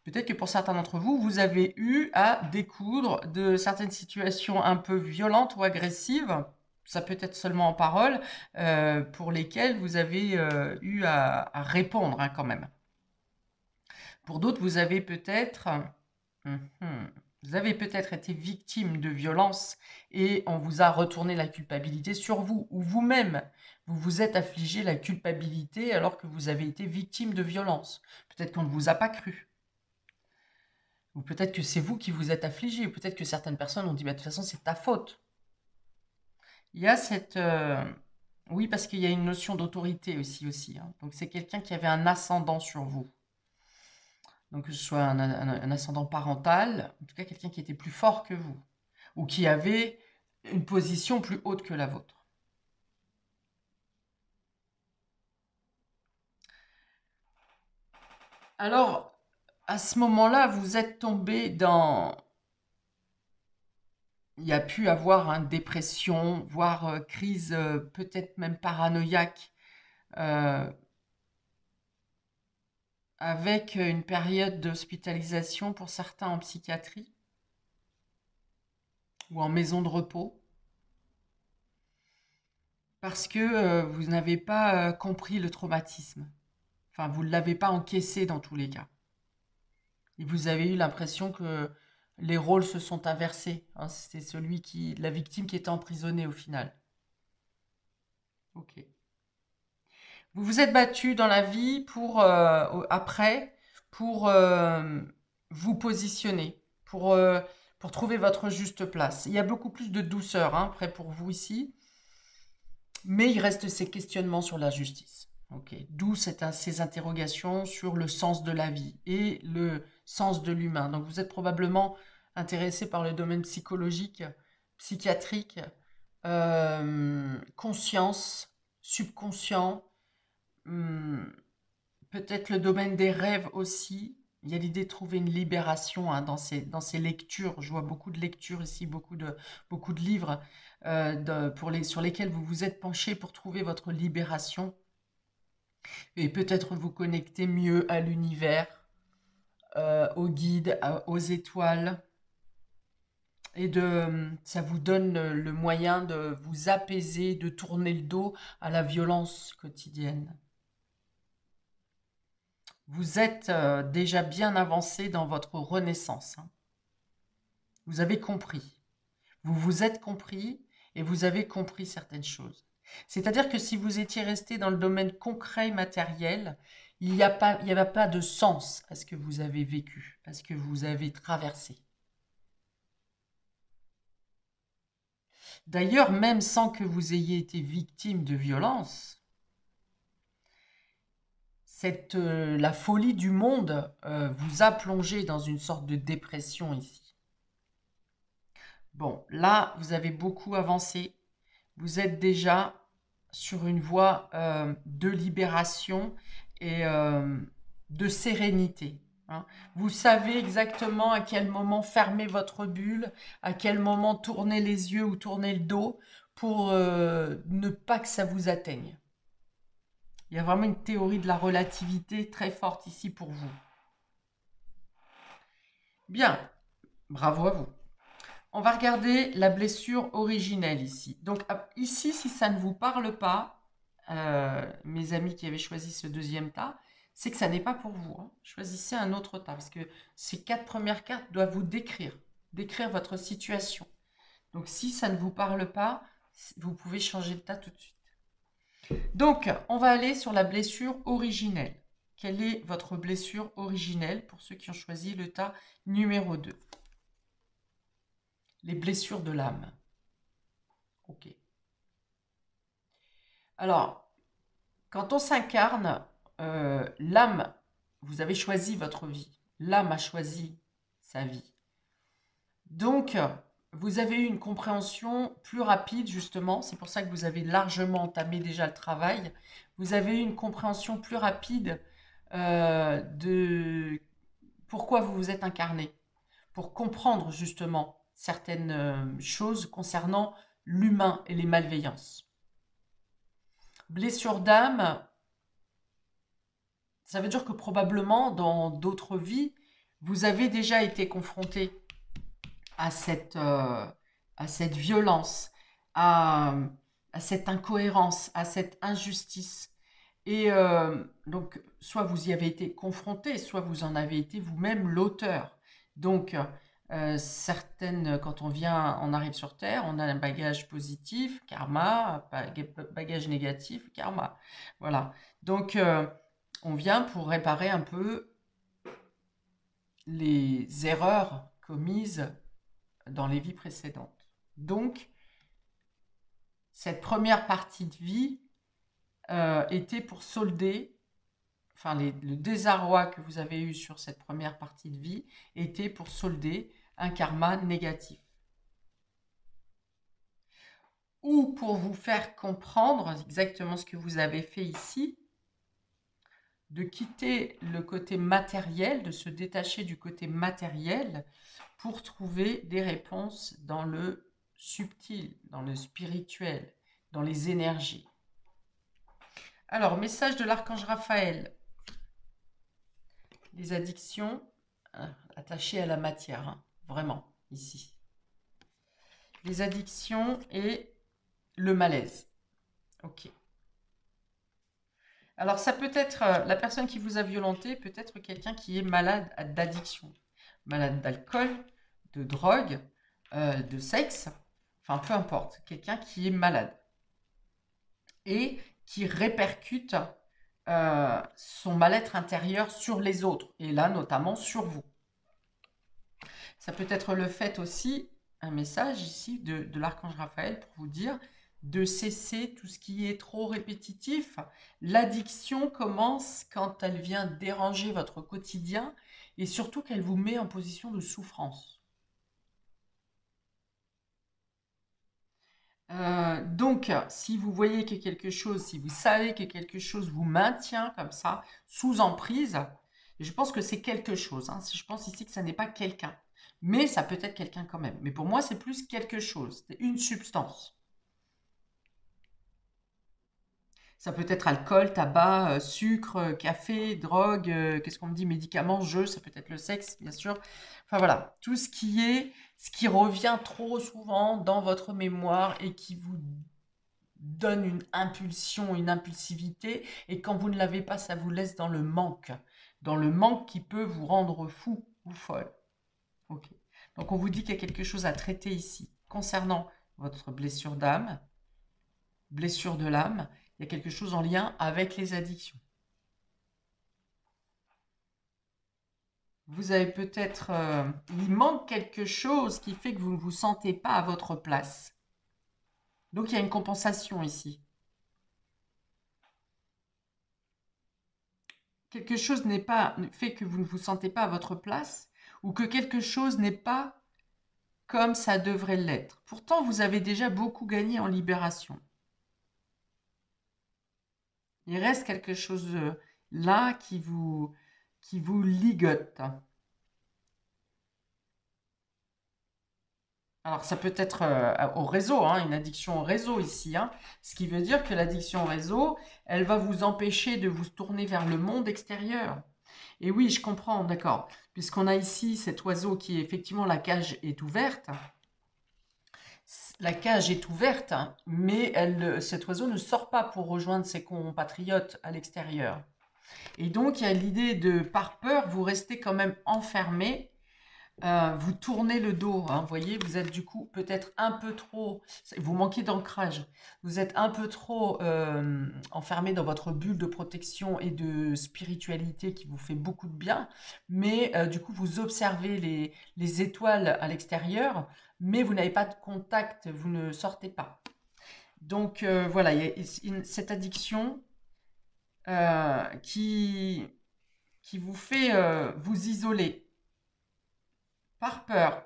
peut-être que pour certains d'entre vous, vous avez eu à découdre de certaines situations un peu violentes ou agressives. Ça peut être seulement en parole, pour lesquelles vous avez eu à répondre quand même. Pour d'autres, vous avez peut-être été victime de violences et on vous a retourné la culpabilité sur vous, ou vous-même, vous vous êtes affligé la culpabilité alors que vous avez été victime de violences. Peut-être qu'on ne vous a pas cru. Ou peut-être que c'est vous qui vous êtes affligé. Ou peut-être que certaines personnes ont dit, bah, de toute façon, c'est ta faute. Il y a cette... Oui, parce qu'il y a une notion d'autorité aussi. Hein. Donc c'est quelqu'un qui avait un ascendant sur vous. Donc que ce soit un ascendant parental, en tout cas quelqu'un qui était plus fort que vous, ou qui avait une position plus haute que la vôtre. Alors, à ce moment-là, vous êtes tombé dans... Il y a pu avoir une dépression, voire crise peut-être même paranoïaque, euh, avec une période d'hospitalisation pour certains en psychiatrie ou en maison de repos, parce que vous n'avez pas compris le traumatisme. Enfin, vous ne l'avez pas encaissé dans tous les cas. Et vous avez eu l'impression que les rôles se sont inversés. Hein, c'était la victime qui était emprisonnée au final. Ok. Vous vous êtes battu dans la vie pour vous positionner, pour trouver votre juste place. Il y a beaucoup plus de douceur près pour vous ici, mais il reste ces questionnements sur la justice. Okay. D'où ces interrogations sur le sens de la vie et le sens de l'humain. Donc vous êtes probablement intéressé par le domaine psychologique, psychiatrique, conscience, subconscient, peut-être le domaine des rêves aussi. Il y a l'idée de trouver une libération dans ces lectures. Je vois beaucoup de lectures ici, beaucoup de livres sur lesquels vous vous êtes penché pour trouver votre libération. Et peut-être vous connecter mieux à l'univers, aux guides, aux étoiles. Et ça vous donne le moyen de vous apaiser, de tourner le dos à la violence quotidienne. Vous êtes déjà bien avancé dans votre renaissance. Hein. Vous avez compris. Vous vous êtes compris et vous avez compris certaines choses. C'est-à-dire que si vous étiez resté dans le domaine concret et matériel, il n'y avait pas de sens à ce que vous avez vécu, à ce que vous avez traversé. D'ailleurs, même sans que vous ayez été victime de violence, la folie du monde vous a plongé dans une sorte de dépression ici. Bon, là, vous avez beaucoup avancé. Vous êtes déjà sur une voie de libération et de sérénité. Hein. Vous savez exactement à quel moment fermer votre bulle, à quel moment tourner les yeux ou tourner le dos pour ne pas que ça vous atteigne. Il y a vraiment une théorie de la relativité très forte ici pour vous. Bien, bravo à vous. on va regarder la blessure originelle ici. Donc ici, si ça ne vous parle pas, mes amis qui avaient choisi ce deuxième tas, c'est que ça n'est pas pour vous, hein. Choisissez un autre tas, parce que ces 4 premières cartes doivent vous décrire votre situation. Donc si ça ne vous parle pas, vous pouvez changer de tas tout de suite. Donc, on va aller sur la blessure originelle. Quelle est votre blessure originelle pour ceux qui ont choisi le tas numéro 2? Les blessures de l'âme. Ok. Alors, quand on s'incarne, l'âme, vous avez choisi votre vie. L'âme a choisi sa vie. Donc, vous avez eu une compréhension plus rapide, justement. C'est pour ça que vous avez largement entamé déjà le travail. Vous avez eu une compréhension plus rapide de pourquoi vous vous êtes incarné. Pour comprendre, justement, certaines choses concernant l'humain et les malveillances. Blessure d'âme, ça veut dire que probablement, dans d'autres vies, vous avez déjà été confronté à cette violence, à cette incohérence, à cette injustice. Et donc, soit vous y avez été confronté, soit vous en avez été vous-même l'auteur. Donc, quand on arrive sur Terre, on a un bagage positif, karma, bagage négatif, karma. Voilà. Donc, on vient pour réparer un peu les erreurs commises dans les vies précédentes. Donc, cette première partie de vie était pour solder, enfin le désarroi que vous avez eu sur cette première partie de vie était pour solder un karma négatif. Ou pour vous faire comprendre exactement ce que vous avez fait ici, de quitter le côté matériel, de se détacher du côté matériel pour trouver des réponses dans le subtil, dans le spirituel, dans les énergies. Alors, message de l'archange Raphaël. Les addictions attachées à la matière, hein, vraiment, ici. Les addictions et le malaise. Ok. Alors, ça peut être, la personne qui vous a violenté peut être quelqu'un qui est malade d'addiction. Malade d'alcool, de drogue, de sexe, enfin peu importe. Quelqu'un qui est malade. Et qui répercute son mal-être intérieur sur les autres, et là notamment sur vous. Ça peut être le fait aussi, un message ici de l'archange Raphaël pour vous dire de cesser tout ce qui est trop répétitif. L'addiction commence quand elle vient déranger votre quotidien et surtout qu'elle vous met en position de souffrance. Donc, si vous voyez que quelque chose, si vous savez que quelque chose vous maintient comme ça, sous emprise, je pense que c'est quelque chose, hein. Je pense ici que ça n'est pas quelqu'un. Mais ça peut être quelqu'un quand même. Mais pour moi, c'est plus quelque chose, c'est une substance. Ça peut être alcool, tabac, sucre, café, drogue, qu'est-ce qu'on me dit, médicaments, jeux, ça peut être le sexe, bien sûr. Enfin voilà, tout ce qui revient trop souvent dans votre mémoire et qui vous donne une impulsion, une impulsivité, et quand vous ne l'avez pas, ça vous laisse dans le manque qui peut vous rendre fou ou folle. Ok. Donc on vous dit qu'il y a quelque chose à traiter ici concernant votre blessure d'âme, blessure de l'âme. Il y a quelque chose en lien avec les addictions. Vous avez peut-être, il manque quelque chose qui fait que vous ne vous sentez pas à votre place. Donc il y a une compensation ici. Quelque chose n'est pas fait que vous ne vous sentez pas à votre place ou que quelque chose n'est pas comme ça devrait l'être. Pourtant, vous avez déjà beaucoup gagné en libération. Il reste quelque chose là qui vous ligote. Alors, ça peut être au réseau, hein, une addiction au réseau ici, hein, ce qui veut dire que l'addiction au réseau, elle va vous empêcher de vous tourner vers le monde extérieur. Et oui, je comprends, d'accord. Puisqu'on a ici cet oiseau qui, effectivement, la cage est ouverte. La cage est ouverte, hein, mais cet oiseau ne sort pas pour rejoindre ses compatriotes à l'extérieur. Et donc, il y a l'idée de, par peur, vous restez quand même enfermé. Vous tournez le dos, hein, vous voyez, vous êtes du coup peut-être un peu trop, vous manquez d'ancrage, vous êtes un peu trop enfermé dans votre bulle de protection et de spiritualité qui vous fait beaucoup de bien, mais du coup vous observez les étoiles à l'extérieur, mais vous n'avez pas de contact, vous ne sortez pas. Donc voilà, il y a cette addiction qui vous fait vous isoler par peur.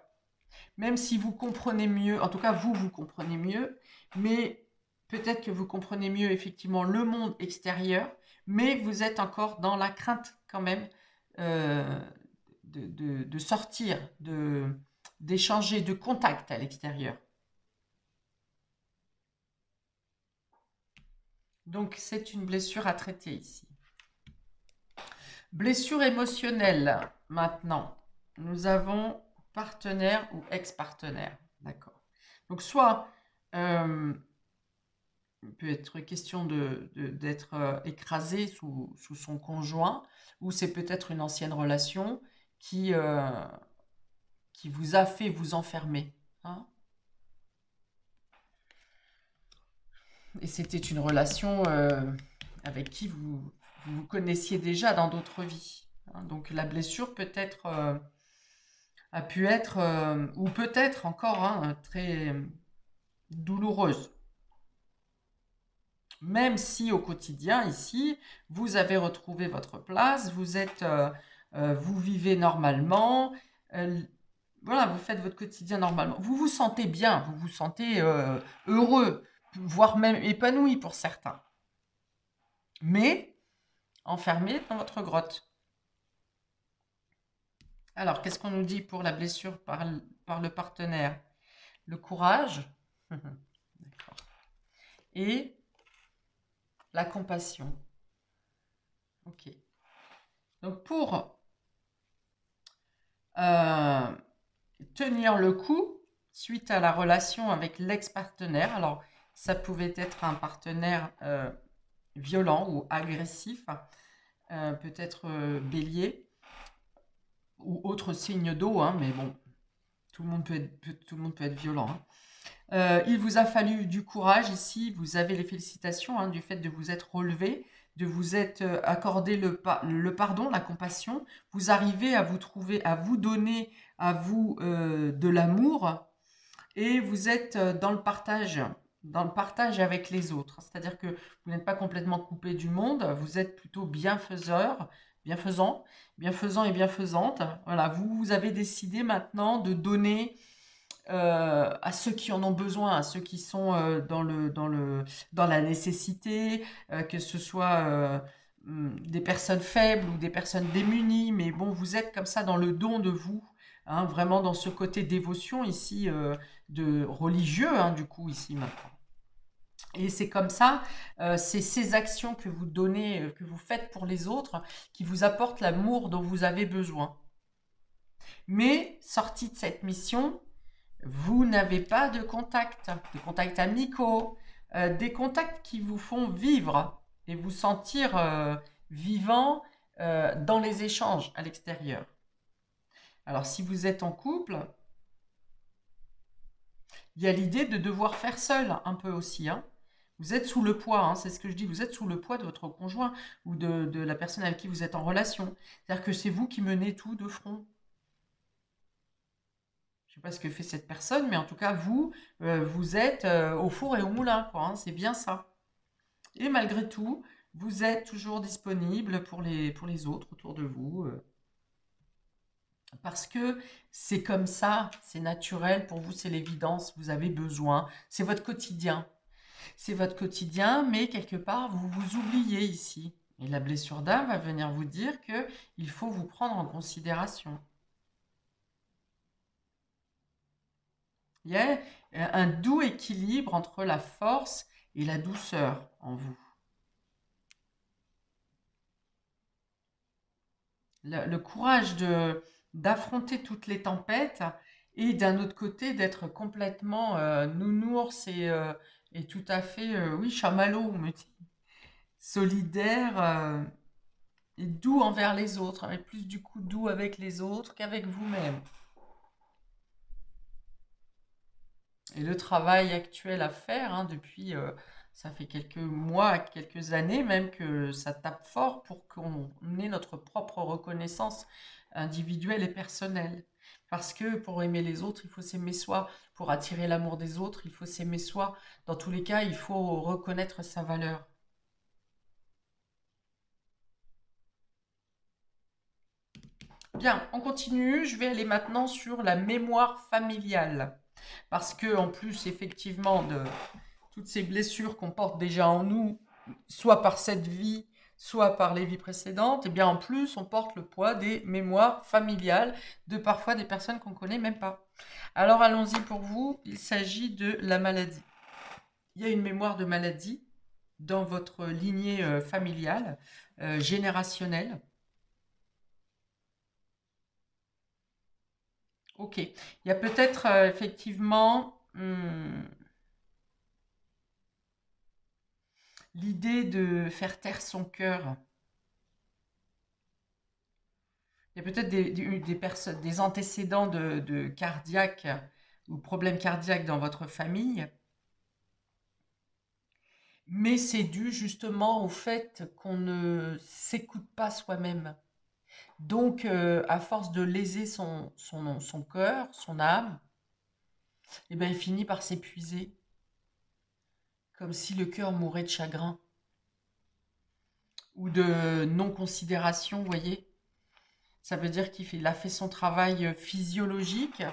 Même si vous comprenez mieux, en tout cas vous, vous comprenez mieux, mais peut-être que vous comprenez mieux effectivement le monde extérieur, mais vous êtes encore dans la crainte quand même euh, de sortir, d'échanger, de contact à l'extérieur. Donc c'est une blessure à traiter ici. Blessure émotionnelle, maintenant. Nous avons partenaire ou ex-partenaire. D'accord. Donc soit il peut être question d'être écrasé sous son conjoint, ou c'est peut-être une ancienne relation qui vous a fait vous enfermer, hein. Et c'était une relation avec qui vous connaissiez déjà dans d'autres vies, hein. Donc la blessure peut-être a pu être, ou peut-être encore, hein, très douloureuse. Même si au quotidien, ici, vous avez retrouvé votre place, vous vivez normalement, euh, voilà, vous faites votre quotidien normalement. Vous vous sentez bien, vous vous sentez heureux, voire même épanoui pour certains. Mais enfermé dans votre grotte. Alors, qu'est-ce qu'on nous dit pour la blessure par le partenaire? Le courage. D'accord. Et la compassion. Ok. Donc, pour tenir le coup suite à la relation avec l'ex-partenaire. Alors, ça pouvait être un partenaire violent ou agressif, peut-être bélier ou autre signe d'eau, hein, mais bon, tout le monde peut être violent, hein. Il vous a fallu du courage ici, vous avez les félicitations, hein, du fait de vous être relevé, de vous être accordé le pardon, la compassion. Vous arrivez à vous trouver, à vous donner à vous de l'amour, et vous êtes dans le partage avec les autres. C'est-à-dire que vous n'êtes pas complètement coupé du monde, vous êtes plutôt bienfaisant, bienfaisant et bienfaisante. Voilà, vous avez décidé maintenant de donner à ceux qui en ont besoin, à ceux qui sont dans la nécessité, que ce soit des personnes faibles ou des personnes démunies, mais bon, vous êtes comme ça dans le don de vous, hein, vraiment dans ce côté dévotion ici, de religieux, hein, du coup, ici maintenant. Et c'est comme ça, c'est ces actions que vous donnez, que vous faites pour les autres, qui vous apportent l'amour dont vous avez besoin. Mais, sorti de cette mission, vous n'avez pas de contacts amicaux, des contacts qui vous font vivre et vous sentir vivant dans les échanges à l'extérieur. Alors, si vous êtes en couple, il y a l'idée de devoir faire seul un peu aussi, hein. Vous êtes sous le poids, hein, c'est ce que je dis, vous êtes sous le poids de votre conjoint ou de la personne avec qui vous êtes en relation. C'est-à-dire que c'est vous qui menez tout de front. Je ne sais pas ce que fait cette personne, mais en tout cas, vous êtes au four et au moulin, quoi, hein, c'est bien ça. Et malgré tout, vous êtes toujours disponible pour les autres autour de vous, parce que c'est comme ça, c'est naturel, pour vous, c'est l'évidence, vous avez besoin, c'est votre quotidien. C'est votre quotidien, mais quelque part, vous vous oubliez ici. Et la blessure d'âme va venir vous dire que il faut vous prendre en considération. Il y a un doux équilibre entre la force et la douceur en vous. Le courage d'affronter toutes les tempêtes et d'un autre côté d'être complètement nounours et tout à fait, oui, chamallow, on me dit, solidaire et doux envers les autres, mais plus du coup doux avec les autres qu'avec vous-même. Et le travail actuel à faire, hein, depuis, ça fait quelques mois, quelques années même que ça tape fort pour qu'on ait notre propre reconnaissance individuelle et personnelle. Parce que pour aimer les autres, il faut s'aimer soi. Pour attirer l'amour des autres, il faut s'aimer soi. Dans tous les cas, il faut reconnaître sa valeur. Bien, on continue. Je vais aller maintenant sur la mémoire familiale. Parce que, en plus, effectivement, de toutes ces blessures qu'on porte déjà en nous, soit par cette vie, soit par les vies précédentes, et bien en plus, on porte le poids des mémoires familiales de parfois des personnes qu'on ne connaît même pas. Alors allons-y pour vous, il s'agit de la maladie. Il y a une mémoire de maladie dans votre lignée familiale, générationnelle. Ok. Il y a peut-être effectivement l'idée de faire taire son cœur. Il y a peut-être des personnes, des antécédents de cardiaque ou problèmes cardiaques dans votre famille, mais c'est dû justement au fait qu'on ne s'écoute pas soi-même. Donc, à force de léser son cœur, son âme, eh ben, il finit par s'épuiser, comme si le cœur mourait de chagrin ou de non-considération, vous voyez. Ça veut dire qu'il a fait son travail physiologique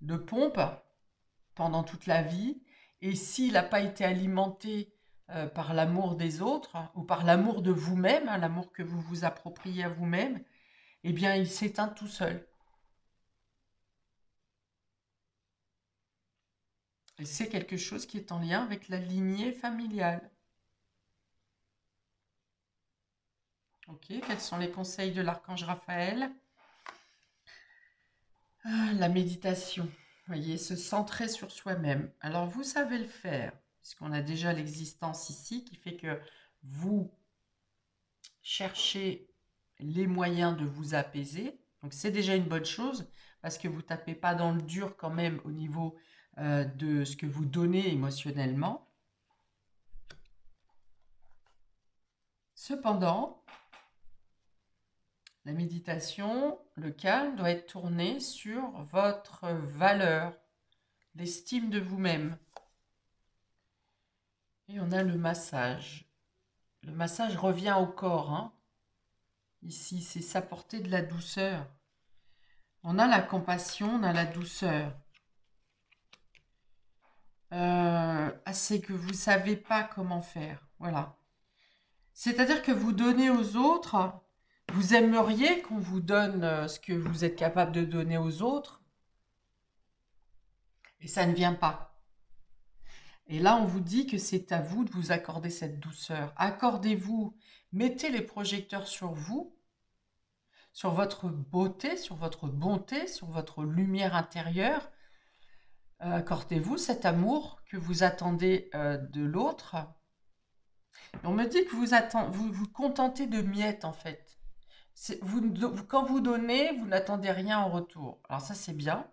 de pompe pendant toute la vie, et s'il n'a pas été alimenté par l'amour des autres ou par l'amour de vous-même, hein, l'amour que vous vous appropriez à vous-même, eh bien il s'éteint tout seul. Et c'est quelque chose qui est en lien avec la lignée familiale. Ok, quels sont les conseils de l'archange Raphaël? La méditation. Vous voyez, se centrer sur soi-même. Alors, vous savez le faire, puisqu'on a déjà l'existence ici qui fait que vous cherchez les moyens de vous apaiser. Donc, c'est déjà une bonne chose, parce que vous ne tapez pas dans le dur quand même au niveau de ce que vous donnez émotionnellement. Cependant, la méditation, le calme doit être tourné sur votre valeur, l'estime de vous-même. Et on a le massage. Le massage revient au corps, hein. Ici, c'est s'apporter de la douceur. On a la compassion, on a la douceur. C'est que vous ne savez pas comment faire. Voilà. C'est-à-dire que vous donnez aux autres, vous aimeriez qu'on vous donne ce que vous êtes capable de donner aux autres, et ça ne vient pas. Et là, on vous dit que c'est à vous de vous accorder cette douceur. Accordez-vous, mettez les projecteurs sur vous, sur votre beauté, sur votre bonté, sur votre lumière intérieure. Accordez-vous cet amour que vous attendez de l'autre. On me dit que vous vous contentez de miettes, en fait. Quand vous donnez, vous n'attendez rien en retour. Alors ça, c'est bien.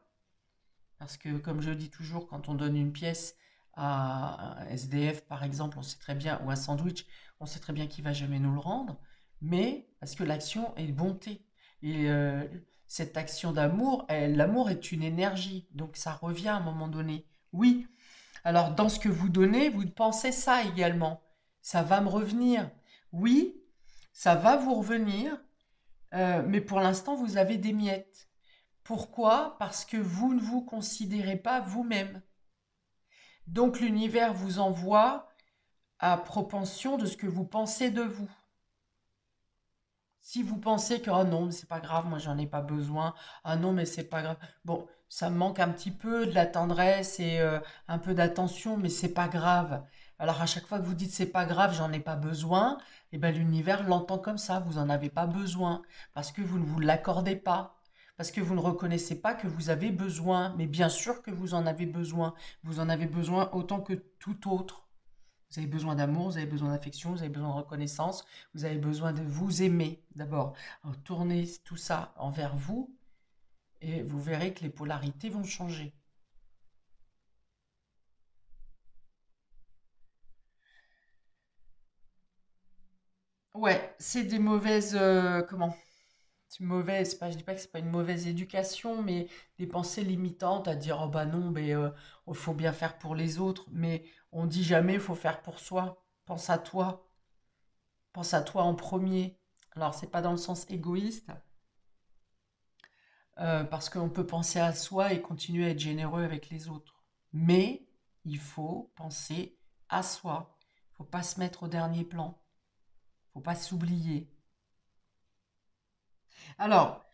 Parce que, comme je dis toujours, quand on donne une pièce à un SDF, par exemple, on sait très bien, ou un sandwich, on sait très bien qu'il va jamais nous le rendre. Mais parce que l'action est bonté. Et cette action d'amour, l'amour est une énergie. Donc ça revient à un moment donné. Oui. Alors, dans ce que vous donnez, vous pensez ça également. Ça va me revenir. Oui, ça va vous revenir, mais pour l'instant, vous avez des miettes. Pourquoi? Parce que vous ne vous considérez pas vous-même. Donc l'univers vous envoie à propension de ce que vous pensez de vous. Si vous pensez que, oh non, mais c'est pas grave, moi j'en ai pas besoin, ah non, mais c'est pas grave. Bon, ça me manque un petit peu de la tendresse et un peu d'attention, mais c'est pas grave. Alors à chaque fois que vous dites c'est pas grave, j'en ai pas besoin, et ben l'univers l'entend comme ça, vous en avez pas besoin parce que vous ne vous l'accordez pas. parce que vous ne reconnaissez pas que vous avez besoin. Mais bien sûr que vous en avez besoin. Vous en avez besoin autant que tout autre. Vous avez besoin d'amour, vous avez besoin d'affection, vous avez besoin de reconnaissance, vous avez besoin de vous aimer d'abord. Alors, tournez tout ça envers vous et vous verrez que les polarités vont changer. Ouais, c'est des mauvaises, comment? C'est mauvaise, pas, je dis pas que c'est pas une mauvaise éducation, mais des pensées limitantes à dire, oh bah non, mais il faut bien faire pour les autres, mais on dit jamais il faut faire pour soi. Pense à toi en premier. Alors c'est pas dans le sens égoïste, parce qu'on peut penser à soi et continuer à être généreux avec les autres. Mais il faut penser à soi. Il faut pas se mettre au dernier plan. Il faut pas s'oublier. Alors,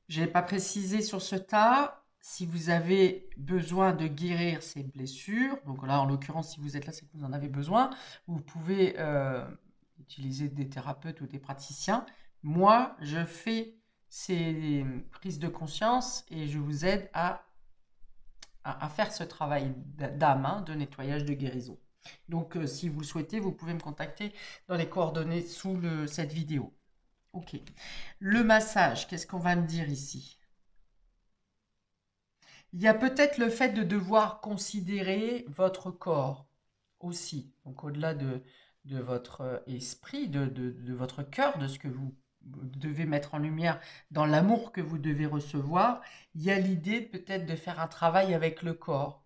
je n'ai pas précisé sur ce tas si vous avez besoin de guérir ces blessures. Donc là, en l'occurrence, si vous êtes là, c'est que vous en avez besoin. Vous pouvez utiliser des thérapeutes ou des praticiens. Moi, je fais ces prises de conscience et je vous aide à faire ce travail d'âme, hein, de nettoyage, de guérison. Donc, si vous le souhaitez, vous pouvez me contacter dans les coordonnées sous cette vidéo. Ok. Le massage, qu'est-ce qu'on va me dire ici? Il y a peut-être le fait de devoir considérer votre corps aussi. Donc, au-delà de votre esprit, de votre cœur, de ce que vous devez mettre en lumière dans l'amour que vous devez recevoir, il y a l'idée peut-être de faire un travail avec le corps.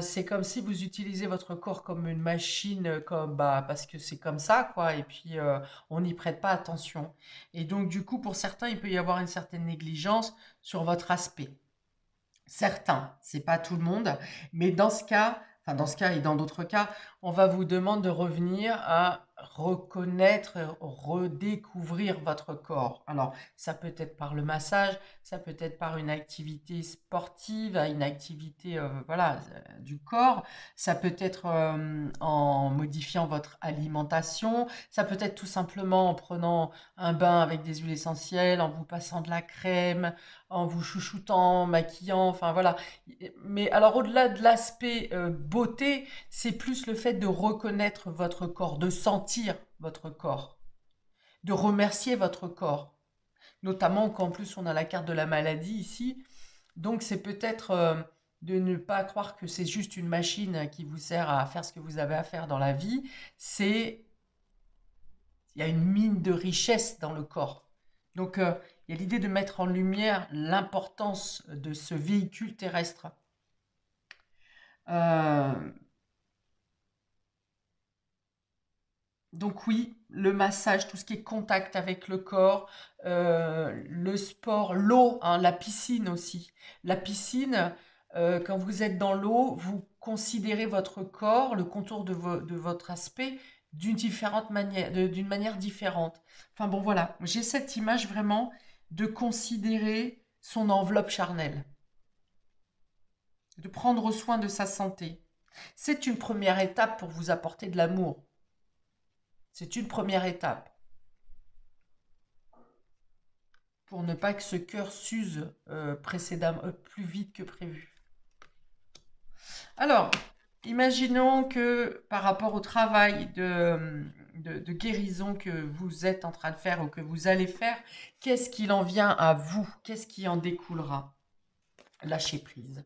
C'est comme si vous utilisez votre corps comme une machine, comme, bah, parce que c'est comme ça, quoi, et puis on n'y prête pas attention. Et donc, du coup, pour certains, il peut y avoir une certaine négligence sur votre aspect. Certains, c'est pas tout le monde, mais dans ce cas, enfin dans ce cas et dans d'autres cas, on va vous demander de revenir à reconnaître, redécouvrir votre corps. Alors, ça peut être par le massage, ça peut être par une activité sportive, une activité voilà, du corps, ça peut être en modifiant votre alimentation, ça peut être tout simplement en prenant un bain avec des huiles essentielles, en vous passant de la crème, en vous chouchoutant, maquillant, enfin voilà. Mais alors au-delà de l'aspect beauté, c'est plus le fait de reconnaître votre corps, de sentir votre corps, de remercier votre corps. Notamment qu'en plus on a la carte de la maladie ici. Donc c'est peut-être de ne pas croire que c'est juste une machine qui vous sert à faire ce que vous avez à faire dans la vie. C'est il y a une mine de richesse dans le corps. Donc, il y a l'idée de mettre en lumière l'importance de ce véhicule terrestre. Euh, donc oui, le massage, tout ce qui est contact avec le corps, le sport, l'eau, hein, la piscine aussi. La piscine, quand vous êtes dans l'eau, vous considérez votre corps, le contour de votre aspect d'une différente manière, d'une manière différente. Enfin bon, voilà, j'ai cette image vraiment de considérer son enveloppe charnelle, de prendre soin de sa santé. C'est une première étape pour vous apporter de l'amour. C'est une première étape pour ne pas que ce cœur s'use précédemment plus vite que prévu. Alors, imaginons que par rapport au travail de guérison que vous êtes en train de faire ou que vous allez faire, qu'est-ce qu'il en vient à vous? Qu'est-ce qui en découlera? Lâcher prise.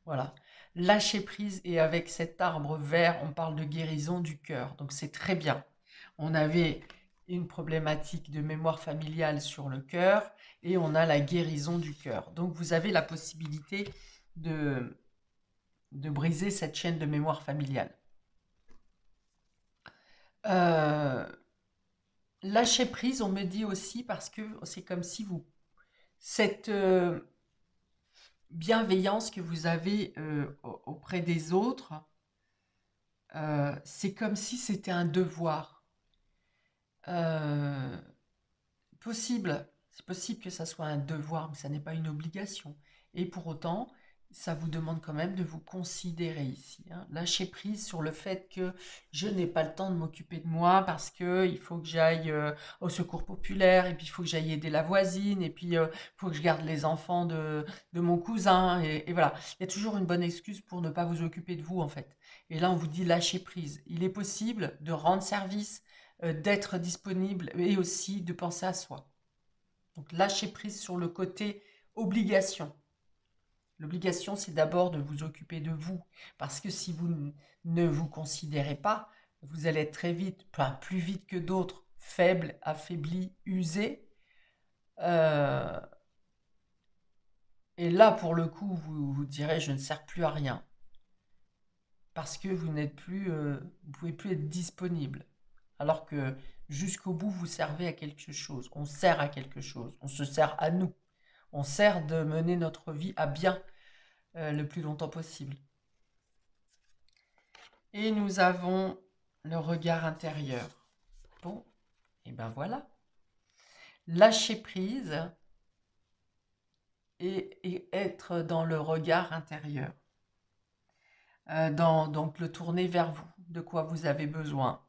Voilà. Lâcher prise et avec cet arbre vert, on parle de guérison du cœur. Donc c'est très bien. On avait une problématique de mémoire familiale sur le cœur et on a la guérison du cœur. Donc vous avez la possibilité de, de briser cette chaîne de mémoire familiale. Euh, Lâcher prise, on me dit aussi parce que c'est comme si vous... Cette bienveillance que vous avez auprès des autres, c'est comme si c'était un devoir. Euh, c'est possible que ça soit un devoir, mais ça n'est pas une obligation. Et pour autant, ça vous demande quand même de vous considérer ici, hein. Lâcher prise sur le fait que je n'ai pas le temps de m'occuper de moi parce que il faut que j'aille au secours populaire, et puis il faut que j'aille aider la voisine, et puis il faut que je garde les enfants de mon cousin, et voilà. Il y a toujours une bonne excuse pour ne pas vous occuper de vous, en fait. Et là, on vous dit lâcher prise. Il est possible de rendre service, d'être disponible, et aussi de penser à soi. Donc lâcher prise sur le côté obligation. L'obligation, c'est d'abord de vous occuper de vous. Parce que si vous ne vous considérez pas, vous allez être très vite, enfin, plus vite que d'autres, faible, affaibli, usé. Euh, et là, pour le coup, vous vous direz, je ne sers plus à rien. Parce que vous n'êtes plus, vous pouvez plus être disponible. Alors que jusqu'au bout, vous servez à quelque chose. On sert à quelque chose. On se sert à nous. On sert de mener notre vie à bien le plus longtemps possible. Et nous avons le regard intérieur. Bon, et ben voilà. Lâcher prise et être dans le regard intérieur. Donc le tourner vers vous. De quoi vous avez besoin?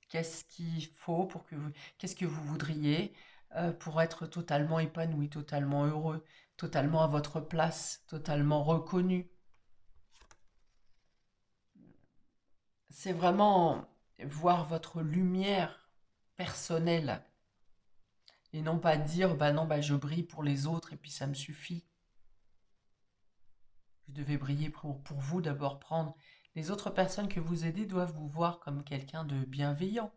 Qu'est-ce qu'il faut pour que vous... Qu'est-ce que vous voudriez pour être totalement épanoui, totalement heureux, totalement à votre place, totalement reconnu? C'est vraiment voir votre lumière personnelle et non pas dire bah non, bah je brille pour les autres et puis ça me suffit. Vous devez briller pour vous d'abord, prendre. Les autres personnes que vous aidez doivent vous voir comme quelqu'un de bienveillant,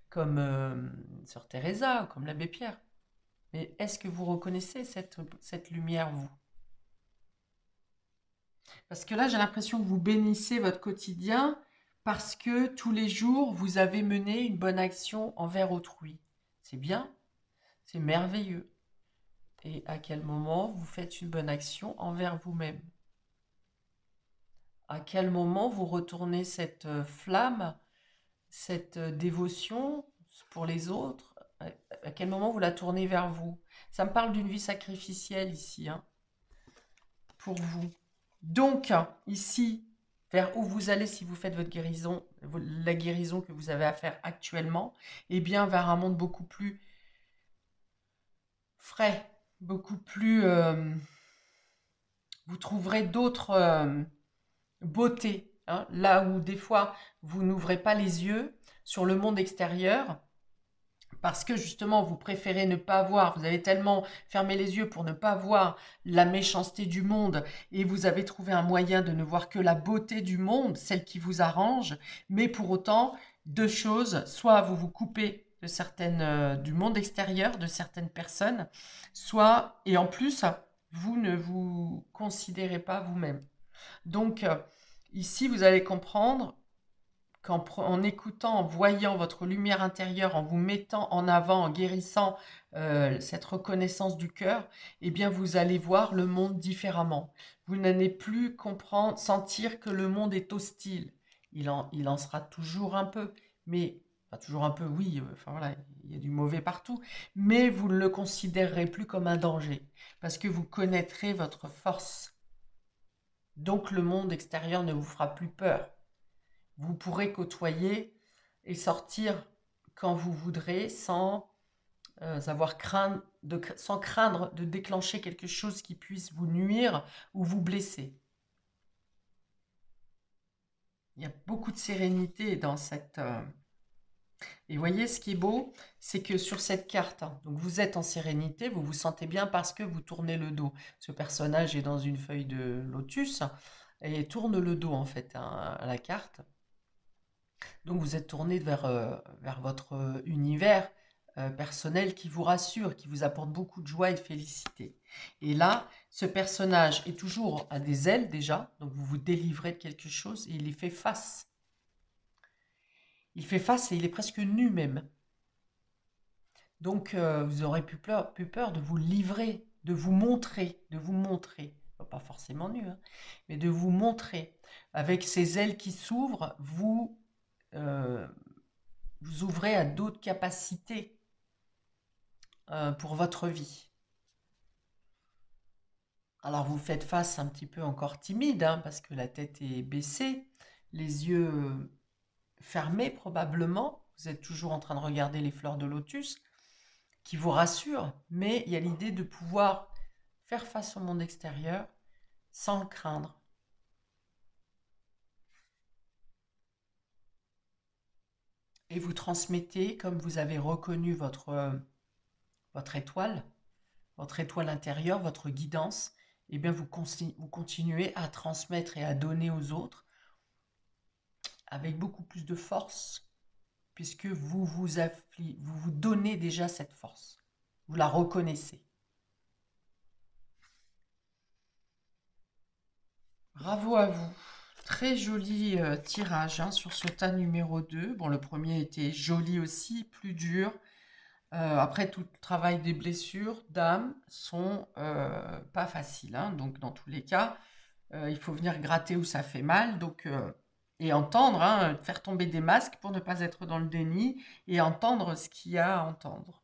comme Sœur Teresa, comme l'abbé Pierre. Mais est-ce que vous reconnaissez cette lumière, vous? Parce que là, j'ai l'impression que vous bénissez votre quotidien parce que tous les jours, vous avez mené une bonne action envers autrui. C'est bien, c'est merveilleux. Et à quel moment vous faites une bonne action envers vous-même? À quel moment vous retournez cette flamme, cette dévotion pour les autres? À quel moment vous la tournez vers vous? Ça me parle d'une vie sacrificielle ici, hein, pour vous. Donc, ici, vers où vous allez si vous faites votre guérison, la guérison que vous avez à faire actuellement, eh bien, vers un monde beaucoup plus frais, beaucoup plus... vous trouverez d'autres beautés, hein, là où des fois, vous n'ouvrez pas les yeux sur le monde extérieur, parce que justement, vous préférez ne pas voir, vous avez tellement fermé les yeux pour ne pas voir la méchanceté du monde, et vous avez trouvé un moyen de ne voir que la beauté du monde, celle qui vous arrange, mais pour autant, deux choses, soit vous vous coupez de certaines, du monde extérieur, de certaines personnes, soit, et en plus, vous ne vous considérez pas vous-même. Donc, ici, vous allez comprendre en écoutant, en voyant votre lumière intérieure, en vous mettant en avant, en guérissant cette reconnaissance du cœur, eh bien, vous allez voir le monde différemment. Vous n'allez plus comprendre, sentir que le monde est hostile. Il en sera toujours un peu, mais enfin, toujours un peu, oui. Enfin voilà, il y a du mauvais partout, mais vous ne le considérerez plus comme un danger parce que vous connaîtrez votre force. Donc, le monde extérieur ne vous fera plus peur. Vous pourrez côtoyer et sortir quand vous voudrez sans sans craindre de déclencher quelque chose qui puisse vous nuire ou vous blesser. Il y a beaucoup de sérénité dans cette... Et voyez, ce qui est beau, c'est que sur cette carte, hein, donc vous êtes en sérénité, vous vous sentez bien parce que vous tournez le dos. Ce personnage est dans une feuille de lotus et tourne le dos en fait, hein, à la carte. Donc vous êtes tourné vers votre univers personnel qui vous rassure, qui vous apporte beaucoup de joie et de félicité. Et là, ce personnage est toujours à des ailes déjà, donc vous vous délivrez de quelque chose et il y fait face. Il fait face et il est presque nu même. Donc vous aurez plus peur de vous livrer, de vous montrer, de vous montrer. Pas forcément nu, hein, mais de vous montrer. Avec ces ailes qui s'ouvrent, euh, vous ouvrez à d'autres capacités pour votre vie. Alors vous faites face un petit peu encore timide, hein, parce que la tête est baissée, les yeux fermés probablement. Vous êtes toujours en train de regarder les fleurs de lotus, qui vous rassurent, mais il y a l'idée de pouvoir faire face au monde extérieur sans le craindre. Et vous transmettez, comme vous avez reconnu votre étoile intérieure, votre guidance, et bien vous continuez à transmettre et à donner aux autres avec beaucoup plus de force, puisque vous vous donnez déjà cette force. Vous la reconnaissez. Bravo à vous. Très joli tirage, hein, sur ce tas numéro 2. Bon, le premier était joli aussi, plus dur. Après, tout le travail des blessures d'âme sont pas faciles, hein. Donc, dans tous les cas, il faut venir gratter où ça fait mal. Donc, et entendre, hein, faire tomber des masques pour ne pas être dans le déni et entendre ce qu'il y a à entendre.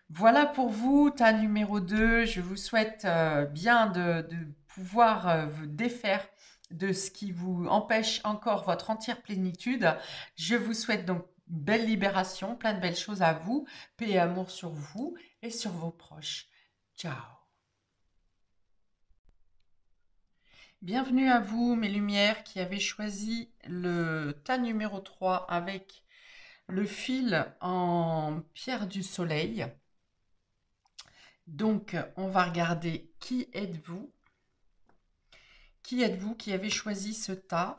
Voilà pour vous, tas numéro 2. Je vous souhaite bien de pouvoir vous défaire de ce qui vous empêche encore votre entière plénitude. Je vous souhaite donc une belle libération, plein de belles choses à vous, paix et amour sur vous et sur vos proches. Ciao. Bienvenue à vous, mes lumières, qui avez choisi le tas numéro 3 avec le fil en pierre du soleil. Donc, on va regarder qui êtes-vous? Qui êtes-vous qui avez choisi ce tas?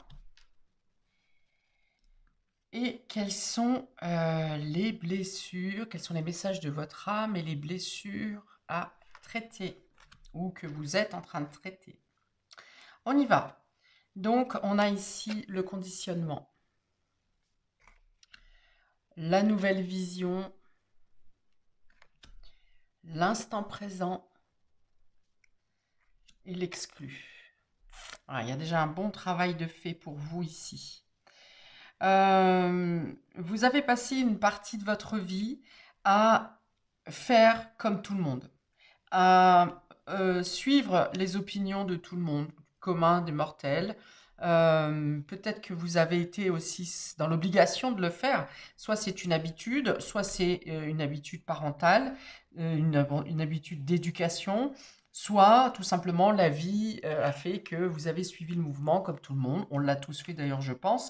Et quelles sont les blessures, quels sont les messages de votre âme et les blessures à traiter ou que vous êtes en train de traiter? On y va. Donc, on a ici le conditionnement, la nouvelle vision, l'instant présent et l'exclu. Voilà, il y a déjà un bon travail de fait pour vous ici. Vous avez passé une partie de votre vie à faire comme tout le monde, à suivre les opinions de tout le monde, commun des mortels. Peut-être que vous avez été aussi dans l'obligation de le faire. Soit c'est une habitude, soit c'est une habitude parentale, une habitude d'éducation, soit tout simplement la vie a fait que vous avez suivi le mouvement comme tout le monde. On l'a tous fait d'ailleurs, je pense.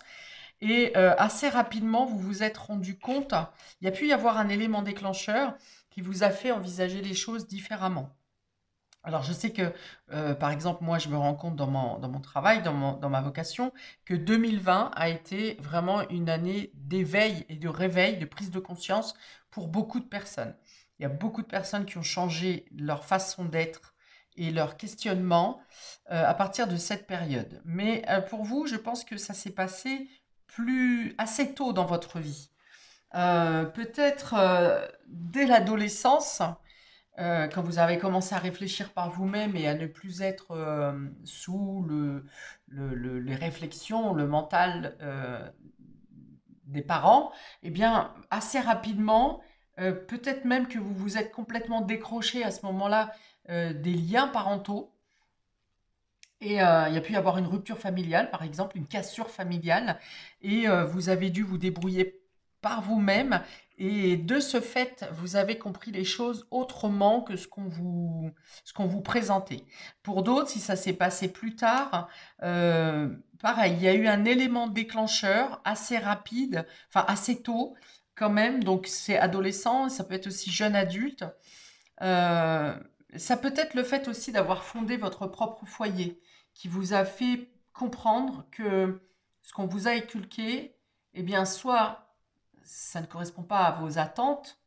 Et assez rapidement, vous vous êtes rendu compte, il y a pu y avoir un élément déclencheur qui vous a fait envisager les choses différemment. Alors, je sais que, par exemple, moi, je me rends compte dans mon travail, dans ma vocation, que 2020 a été vraiment une année d'éveil et de réveil, de prise de conscience pour beaucoup de personnes. Il y a beaucoup de personnes qui ont changé leur façon d'être et leur questionnement à partir de cette période. Mais pour vous, je pense que ça s'est passé assez tôt dans votre vie. Peut-être dès l'adolescence, quand vous avez commencé à réfléchir par vous-même et à ne plus être sous les réflexions, le mental des parents, eh bien, assez rapidement, peut-être même que vous vous êtes complètement décroché à ce moment-là des liens parentaux. Et il y a pu y avoir une rupture familiale, par exemple, une cassure familiale, et vous avez dû vous débrouiller par vous-même, et de ce fait, vous avez compris les choses autrement que ce qu'on vous présentait. Pour d'autres, si ça s'est passé plus tard, pareil, il y a eu un élément déclencheur assez rapide, enfin assez tôt quand même, donc c'est adolescent, ça peut être aussi jeune adulte. Euh, Ça peut être le fait aussi d'avoir fondé votre propre foyer qui vous a fait comprendre que ce qu'on vous a inculqué, eh bien, soit ça ne correspond pas à vos attentes,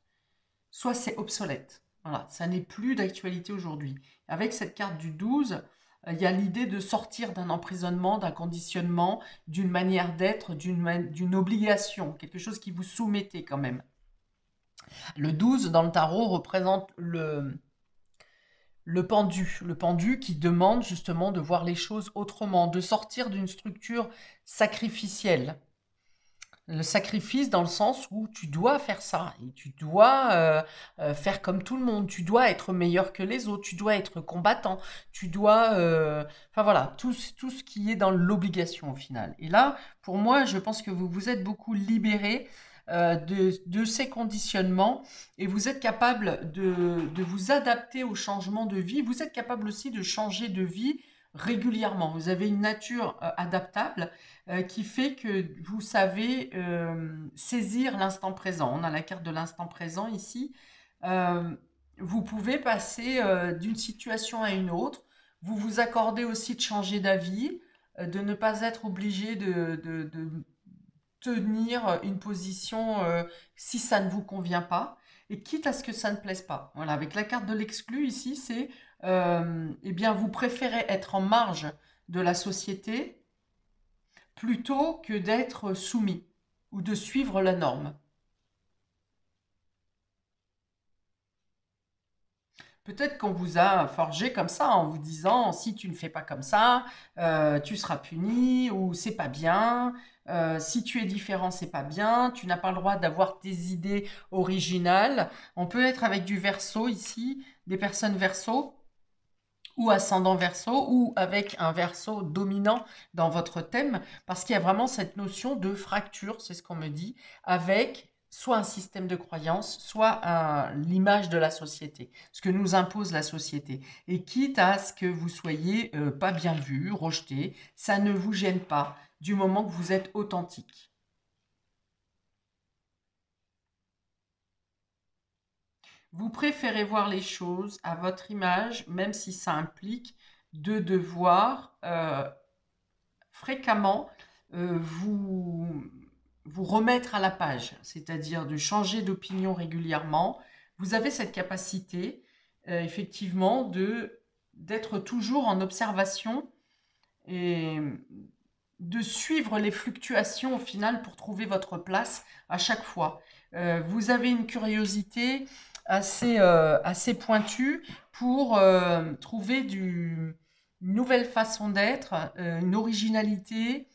soit c'est obsolète. Voilà, ça n'est plus d'actualité aujourd'hui. Avec cette carte du 12, il y a l'idée de sortir d'un emprisonnement, d'un conditionnement, d'une manière d'être, d'une obligation, quelque chose qui vous soumettait quand même. Le 12 dans le tarot représente le pendu qui demande justement de voir les choses autrement, de sortir d'une structure sacrificielle. Le sacrifice dans le sens où tu dois faire ça, et tu dois faire comme tout le monde, tu dois être meilleur que les autres, tu dois être combattant, tu dois... enfin voilà, tout ce qui est dans l'obligation au final. Et là, pour moi, je pense que vous vous êtes beaucoup libéré de ces conditionnements et vous êtes capable de vous adapter au changement de vie. Vous êtes capable aussi de changer de vie régulièrement. Vous avez une nature adaptable qui fait que vous savez saisir l'instant présent. On a la carte de l'instant présent ici. Euh, Vous pouvez passer d'une situation à une autre. Vous vous accordez aussi de changer d'avis, de ne pas être obligé de tenir une position si ça ne vous convient pas, et quitte à ce que ça ne plaise pas. Voilà, avec la carte de l'exclu ici, c'est eh bien vous préférez être en marge de la société plutôt que d'être soumis ou de suivre la norme. Peut-être qu'on vous a forgé comme ça en vous disant si tu ne fais pas comme ça, tu seras puni ou c'est pas bien. Si tu es différent, c'est pas bien. Tu n'as pas le droit d'avoir tes idées originales. On peut être avec du verso ici, des personnes verso ou ascendant verso ou avec un verso dominant dans votre thème parce qu'il y a vraiment cette notion de fracture, c'est ce qu'on me dit, avec soit un système de croyance, soit l'image de la société, ce que nous impose la société. Et quitte à ce que vous soyez pas bien vu, rejeté, ça ne vous gêne pas du moment que vous êtes authentique. Vous préférez voir les choses à votre image, même si ça implique de devoir fréquemment vous remettre à la page, c'est-à-dire de changer d'opinion régulièrement. Vous avez cette capacité, effectivement, d'être toujours en observation et de suivre les fluctuations au final pour trouver votre place à chaque fois. Vous avez une curiosité assez pointue pour trouver une nouvelle façon d'être, une originalité,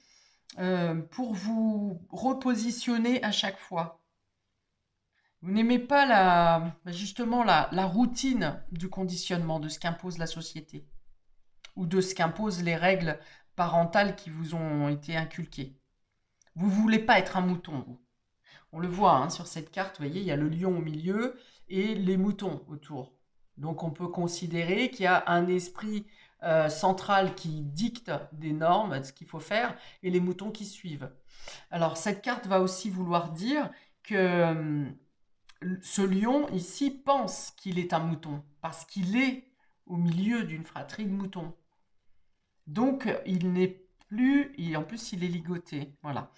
pour vous repositionner à chaque fois. Vous n'aimez pas justement la routine du conditionnement, de ce qu'impose la société, ou de ce qu'imposent les règles parentales qui vous ont été inculquées. Vous ne voulez pas être un mouton, vous. On le voit hein, sur cette carte, vous voyez, il y a le lion au milieu et les moutons autour. Donc on peut considérer qu'il y a un esprit central qui dicte des normes, ce qu'il faut faire, et les moutons qui suivent. Alors cette carte va aussi vouloir dire que ce lion ici pense qu'il est un mouton, parce qu'il est au milieu d'une fratrie de moutons. Donc il n'est plus, et en plus il est ligoté, voilà.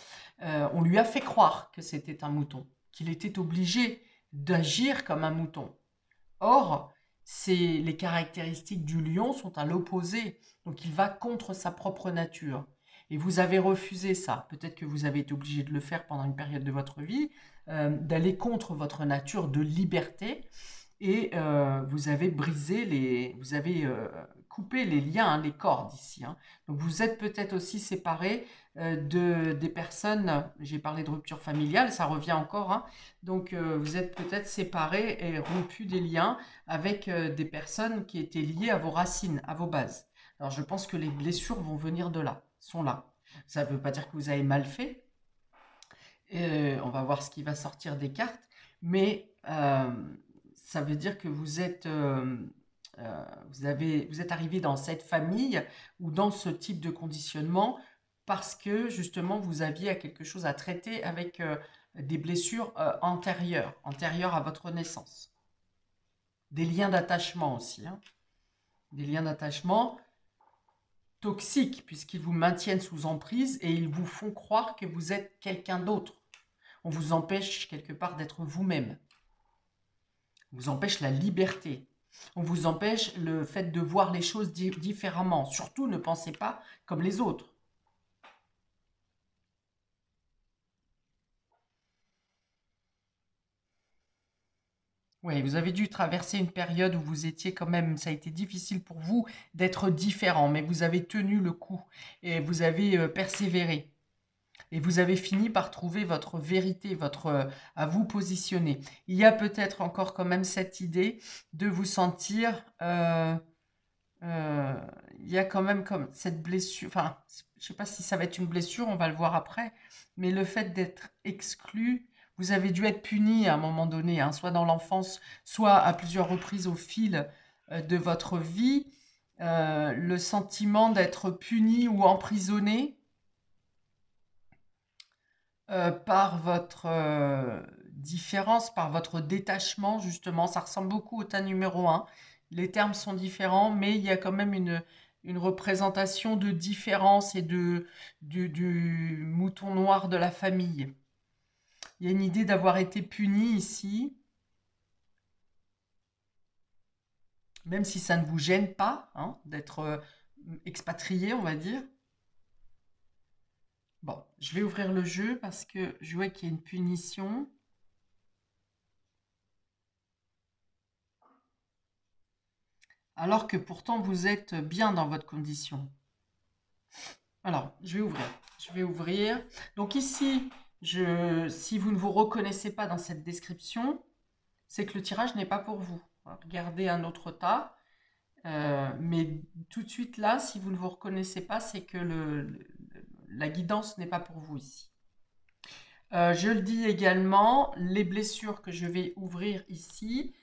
On lui a fait croire que c'était un mouton, qu'il était obligé d'agir comme un mouton. Or, les caractéristiques du lion sont à l'opposé, donc il va contre sa propre nature. Et vous avez refusé ça. Peut-être que vous avez été obligé de le faire pendant une période de votre vie, d'aller contre votre nature de liberté, et vous avez vous avez coupé les liens, hein, les cordes ici. Hein. Donc vous êtes peut-être aussi séparé des personnes, j'ai parlé de rupture familiale, ça revient encore, hein. Donc vous êtes peut-être séparé et rompu des liens avec des personnes qui étaient liées à vos racines, à vos bases. Alors je pense que les blessures vont venir de là, sont là. Ça ne veut pas dire que vous avez mal fait. On va voir ce qui va sortir des cartes, mais ça veut dire que vous êtes vous êtes arrivé dans cette famille ou dans ce type de conditionnement parce que justement vous aviez quelque chose à traiter avec des blessures antérieures à votre naissance. Des liens d'attachement aussi. Hein. Des liens d'attachement toxiques puisqu'ils vous maintiennent sous emprise et ils vous font croire que vous êtes quelqu'un d'autre. On vous empêche quelque part d'être vous-même. On vous empêche la liberté. On vous empêche le fait de voir les choses différemment. Surtout, ne pensez pas comme les autres. Oui, vous avez dû traverser une période où vous étiez quand même, ça a été difficile pour vous d'être différent, mais vous avez tenu le coup et vous avez persévéré. et vous avez fini par trouver votre vérité, à vous positionner. Il y a peut-être encore quand même cette idée de vous sentir, euh, il y a quand même comme cette blessure, enfin, je ne sais pas si ça va être une blessure, on va le voir après, mais le fait d'être exclu, vous avez dû être puni à un moment donné, hein, soit dans l'enfance, soit à plusieurs reprises au fil de votre vie, le sentiment d'être puni ou emprisonné par votre différence, par votre détachement, justement. Ça ressemble beaucoup au tas numéro un. Les termes sont différents, mais il y a quand même une représentation de différence et du mouton noir de la famille. Il y a une idée d'avoir été puni ici, même si ça ne vous gêne pas, hein, d'être expatrié, on va dire. Bon, je vais ouvrir le jeu parce que je vois qu'il y a une punition. Alors que pourtant vous êtes bien dans votre condition. Alors, je vais ouvrir. Je vais ouvrir. Donc ici, si vous ne vous reconnaissez pas dans cette description, c'est que le tirage n'est pas pour vous. Regardez un autre tas. Mais tout de suite là, si vous ne vous reconnaissez pas, c'est que la guidance n'est pas pour vous ici. Je le dis également, les blessures que je vais ouvrir ici,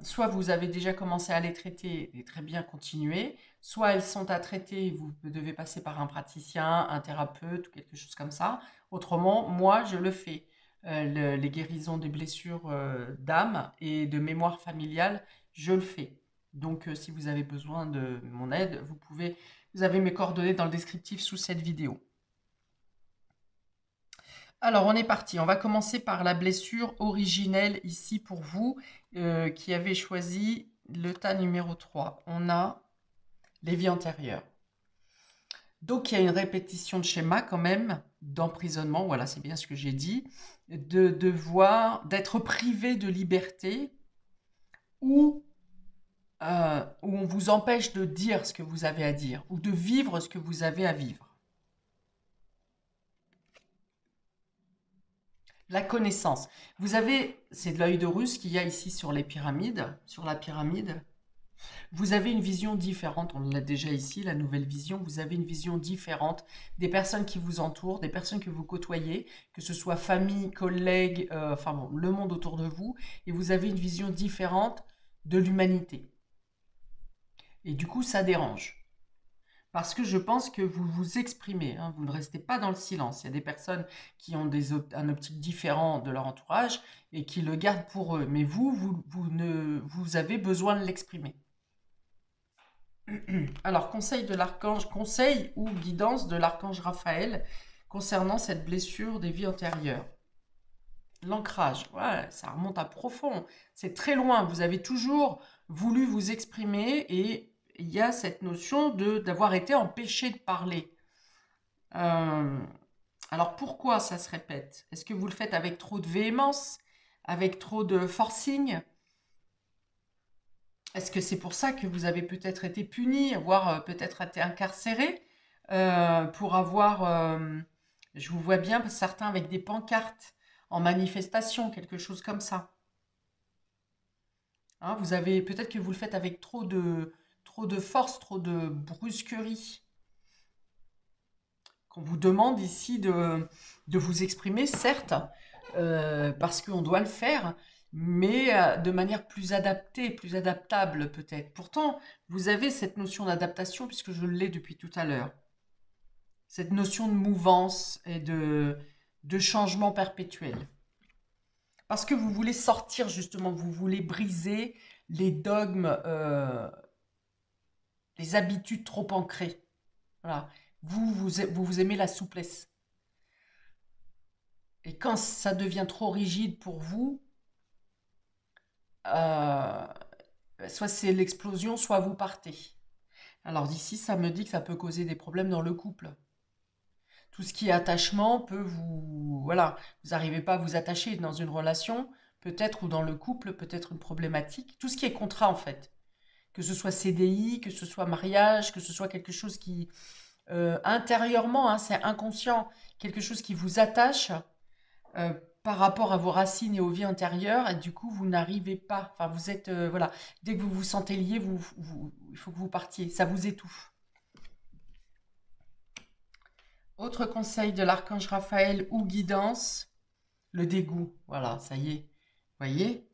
soit vous avez déjà commencé à les traiter et très bien continuer, soit elles sont à traiter et vous devez passer par un praticien, un thérapeute ou quelque chose comme ça. Autrement, moi, je le fais. Les guérisons des blessures d'âme et de mémoire familiale, je le fais. Donc, si vous avez besoin de mon aide, vous avez mes coordonnées dans le descriptif sous cette vidéo. Alors, on est parti. On va commencer par la blessure originelle ici pour vous qui avez choisi le tas numéro 3. On a les vies antérieures. Donc, il y a une répétition de schéma quand même d'emprisonnement. Voilà, c'est bien ce que j'ai dit. D'être privé de liberté ou où on vous empêche de dire ce que vous avez à dire ou de vivre ce que vous avez à vivre. La connaissance. Vous avez, c'est de l'œil de Russe qu'il y a ici sur les pyramides, sur la pyramide. Vous avez une vision différente, on l'a déjà ici, la nouvelle vision, vous avez une vision différente des personnes qui vous entourent, des personnes que vous côtoyez, que ce soit famille, collègues, enfin bon, le monde autour de vous, et vous avez une vision différente de l'humanité. Et du coup, ça dérange. Parce que je pense que vous vous exprimez, hein, vous ne restez pas dans le silence. Il y a des personnes qui ont un optique différent de leur entourage et qui le gardent pour eux. Mais vous avez besoin de l'exprimer. Alors, conseil ou guidance de l'archange Raphaël concernant cette blessure des vies antérieures. L'ancrage, ouais, ça remonte à profond. C'est très loin. Vous avez toujours voulu vous exprimer et il y a cette notion d'avoir été empêché de parler. Alors pourquoi ça se répète? Est-ce que vous le faites avec trop de véhémence? Avec trop de forcing? Est-ce que c'est pour ça que vous avez peut-être été puni, voire peut-être été incarcéré pour avoir... je vous vois bien, certains avec des pancartes en manifestation, quelque chose comme ça. Hein, peut-être que vous le faites avec trop de force, trop de brusquerie. Qu'on vous demande ici de vous exprimer, certes, parce qu'on doit le faire, mais de manière plus adaptée, plus adaptable peut-être. Pourtant, vous avez cette notion d'adaptation puisque je l'ai depuis tout à l'heure. Cette notion de mouvance et de changement perpétuel. Parce que vous voulez sortir justement, vous voulez briser les dogmes, les habitudes trop ancrées. Voilà. Vous aimez la souplesse. Et quand ça devient trop rigide pour vous, euh, soit c'est l'explosion, soit vous partez. Alors d'ici, ça me dit que ça peut causer des problèmes dans le couple. Tout ce qui est attachement peut vous... Voilà, vous n'arrivez pas à vous attacher dans une relation, peut-être, ou dans le couple, peut-être une problématique. Tout ce qui est contrat, en fait. Que ce soit CDI, que ce soit mariage, que ce soit quelque chose intérieurement, hein, c'est inconscient, quelque chose qui vous attache par rapport à vos racines et aux vies antérieures, et du coup, vous n'arrivez pas, enfin, vous êtes, voilà, dès que vous vous sentez lié, il faut que vous partiez, ça vous étouffe. Autre conseil de l'archange Raphaël ou guidance, le dégoût, voilà, ça y est, voyez,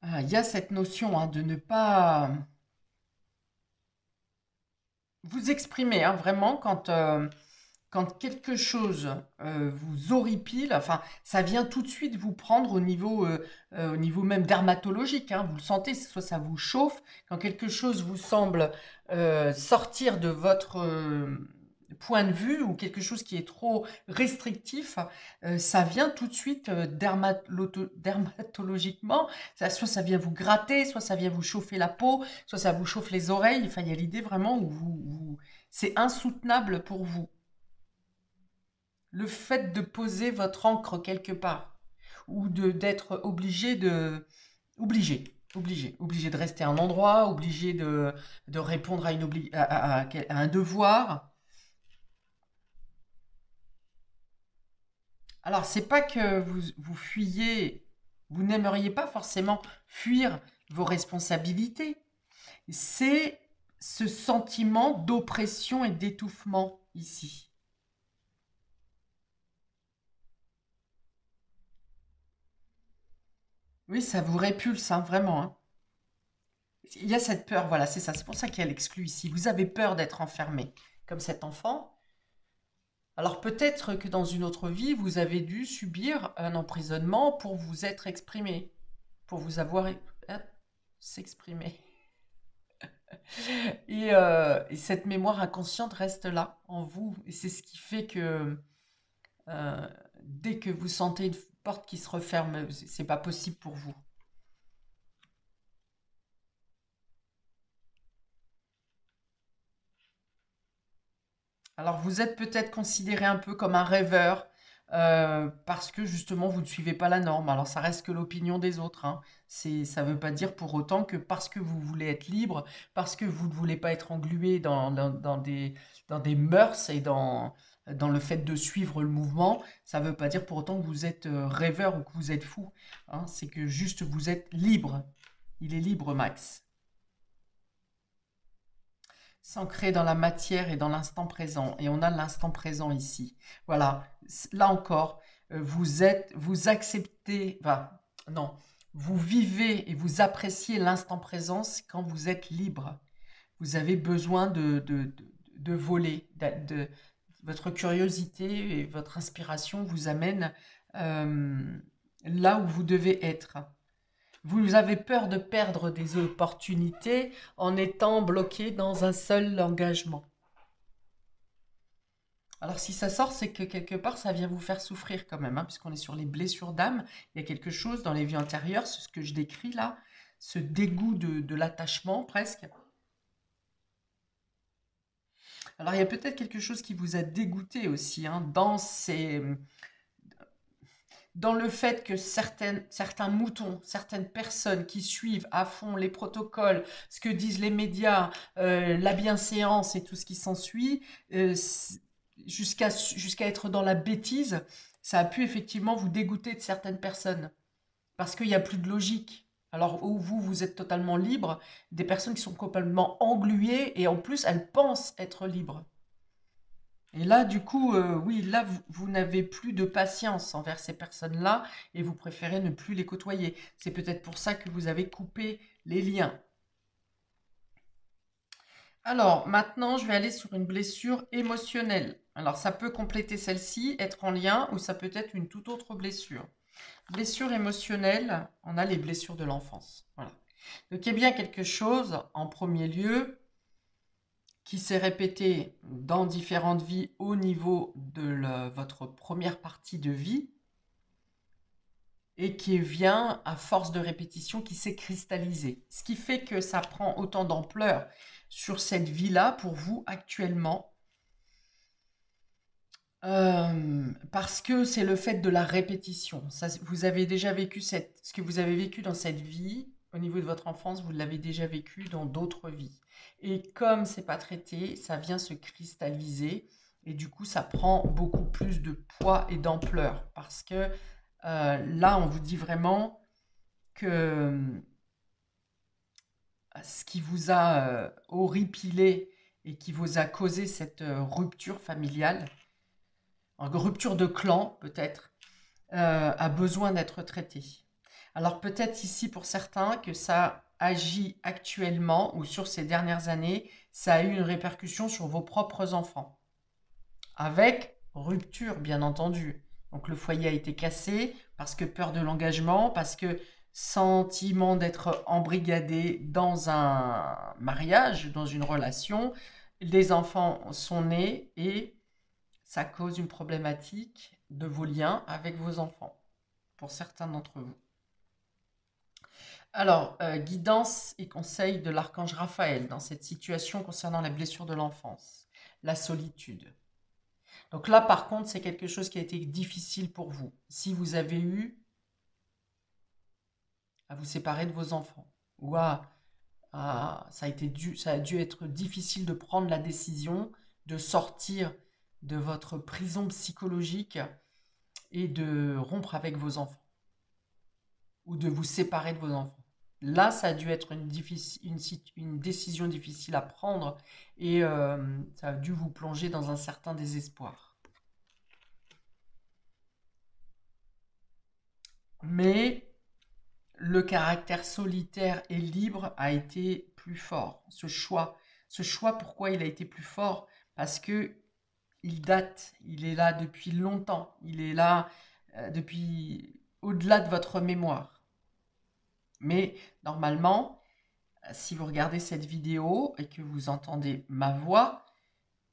il y a cette notion hein, de ne pas vous exprimer, hein, vraiment, quand quelque chose vous horripile, enfin, ça vient tout de suite vous prendre au niveau même dermatologique, hein, vous le sentez, soit ça vous chauffe, quand quelque chose vous semble sortir de votre point de vue ou quelque chose qui est trop restrictif, ça vient tout de suite dermatologiquement, soit ça vient vous gratter, soit ça vient vous chauffer la peau, soit ça vous chauffe les oreilles, enfin, il y a l'idée vraiment où c'est insoutenable pour vous. Le fait de poser votre encre quelque part ou d'être obligé de rester à un endroit, obligé de répondre à, à un devoir. Alors, c'est pas que vous fuyez, vous n'aimeriez pas forcément fuir vos responsabilités, c'est ce sentiment d'oppression et d'étouffement ici. Oui, ça vous répulse, hein, vraiment, hein. Il y a cette peur, voilà, c'est ça. C'est pour ça qu'il y a l'exclu ici. Vous avez peur d'être enfermé, comme cet enfant. Alors peut-être que dans une autre vie, vous avez dû subir un emprisonnement pour vous être exprimé, pour vous avoir s'exprimer. Et cette mémoire inconsciente reste là, en vous. Et c'est ce qui fait que euh, dès que vous sentez une porte qui se referme, c'est pas possible pour vous. Alors, vous êtes peut-être considéré un peu comme un rêveur parce que justement, vous ne suivez pas la norme. Alors, ça reste que l'opinion des autres, hein. Ça ne veut pas dire pour autant que parce que vous voulez être libre, parce que vous ne voulez pas être englué dans des mœurs et dans le fait de suivre le mouvement, ça ne veut pas dire pour autant que vous êtes rêveur ou que vous êtes fou, hein. C'est que juste vous êtes libre. Il est libre, Max. S'ancrer dans la matière et dans l'instant présent. Et on a l'instant présent ici. Voilà. Là encore, vous acceptez, enfin, non, vous vivez et vous appréciez l'instant présent quand vous êtes libre. Vous avez besoin de voler. Votre curiosité et votre inspiration vous amènent euh, là où vous devez être. Vous avez peur de perdre des opportunités en étant bloqué dans un seul engagement. Alors si ça sort, c'est que quelque part, ça vient vous faire souffrir quand même, hein, puisqu'on est sur les blessures d'âme. Il y a quelque chose dans les vies antérieures, c'est ce que je décris là, ce dégoût de l'attachement presque. Alors il y a peut-être quelque chose qui vous a dégoûté aussi, hein, dans le fait que certains moutons, certaines personnes qui suivent à fond les protocoles, ce que disent les médias, la bienséance et tout ce qui s'ensuit, jusqu'à être dans la bêtise, ça a pu effectivement vous dégoûter de certaines personnes. Parce qu'il n'y a plus de logique. Alors où vous êtes totalement libre, des personnes qui sont complètement engluées et en plus elles pensent être libres. Et là, du coup, oui, là, vous n'avez plus de patience envers ces personnes-là et vous préférez ne plus les côtoyer. C'est peut-être pour ça que vous avez coupé les liens. Alors, maintenant, je vais aller sur une blessure émotionnelle. Alors, ça peut compléter celle-ci, être en lien, ou ça peut être une toute autre blessure. Blessure émotionnelle, on a les blessures de l'enfance. Voilà. Donc, il y a bien quelque chose, en premier lieu, qui s'est répété dans différentes vies au niveau de votre première partie de vie et qui vient à force de répétition qui s'est cristallisé. Ce qui fait que ça prend autant d'ampleur sur cette vie-là pour vous actuellement parce que c'est le fait de la répétition. Ça, vous avez déjà vécu ce que vous avez vécu dans cette vie au niveau de votre enfance, vous l'avez déjà vécu dans d'autres vies. Et comme c'est pas traité, ça vient se cristalliser et du coup, ça prend beaucoup plus de poids et d'ampleur parce que là, on vous dit vraiment que ce qui vous a horripilé et qui vous a causé cette rupture familiale, une rupture de clan peut-être, a besoin d'être traité. Alors peut-être ici pour certains que ça agit actuellement ou sur ces dernières années, ça a eu une répercussion sur vos propres enfants. Avec rupture, bien entendu. Donc le foyer a été cassé parce que peur de l'engagement, parce que sentiment d'être embrigadé dans un mariage, dans une relation. Les enfants sont nés et ça cause une problématique de vos liens avec vos enfants, pour certains d'entre vous. Alors, guidance et conseils de l'archange Raphaël dans cette situation concernant la blessure de l'enfance, la solitude. Donc là, par contre, c'est quelque chose qui a été difficile pour vous. Si vous avez eu à vous séparer de vos enfants, ou ça a dû être difficile de prendre la décision de sortir de votre prison psychologique et de rompre avec vos enfants, ou de vous séparer de vos enfants. Là, ça a dû être une décision difficile à prendre et ça a dû vous plonger dans un certain désespoir. Mais le caractère solitaire et libre a été plus fort. Ce choix, pourquoi il a été plus fort? Parce que il date, il est là depuis longtemps, il est là depuis au-delà de votre mémoire. Mais normalement, si vous regardez cette vidéo et que vous entendez ma voix,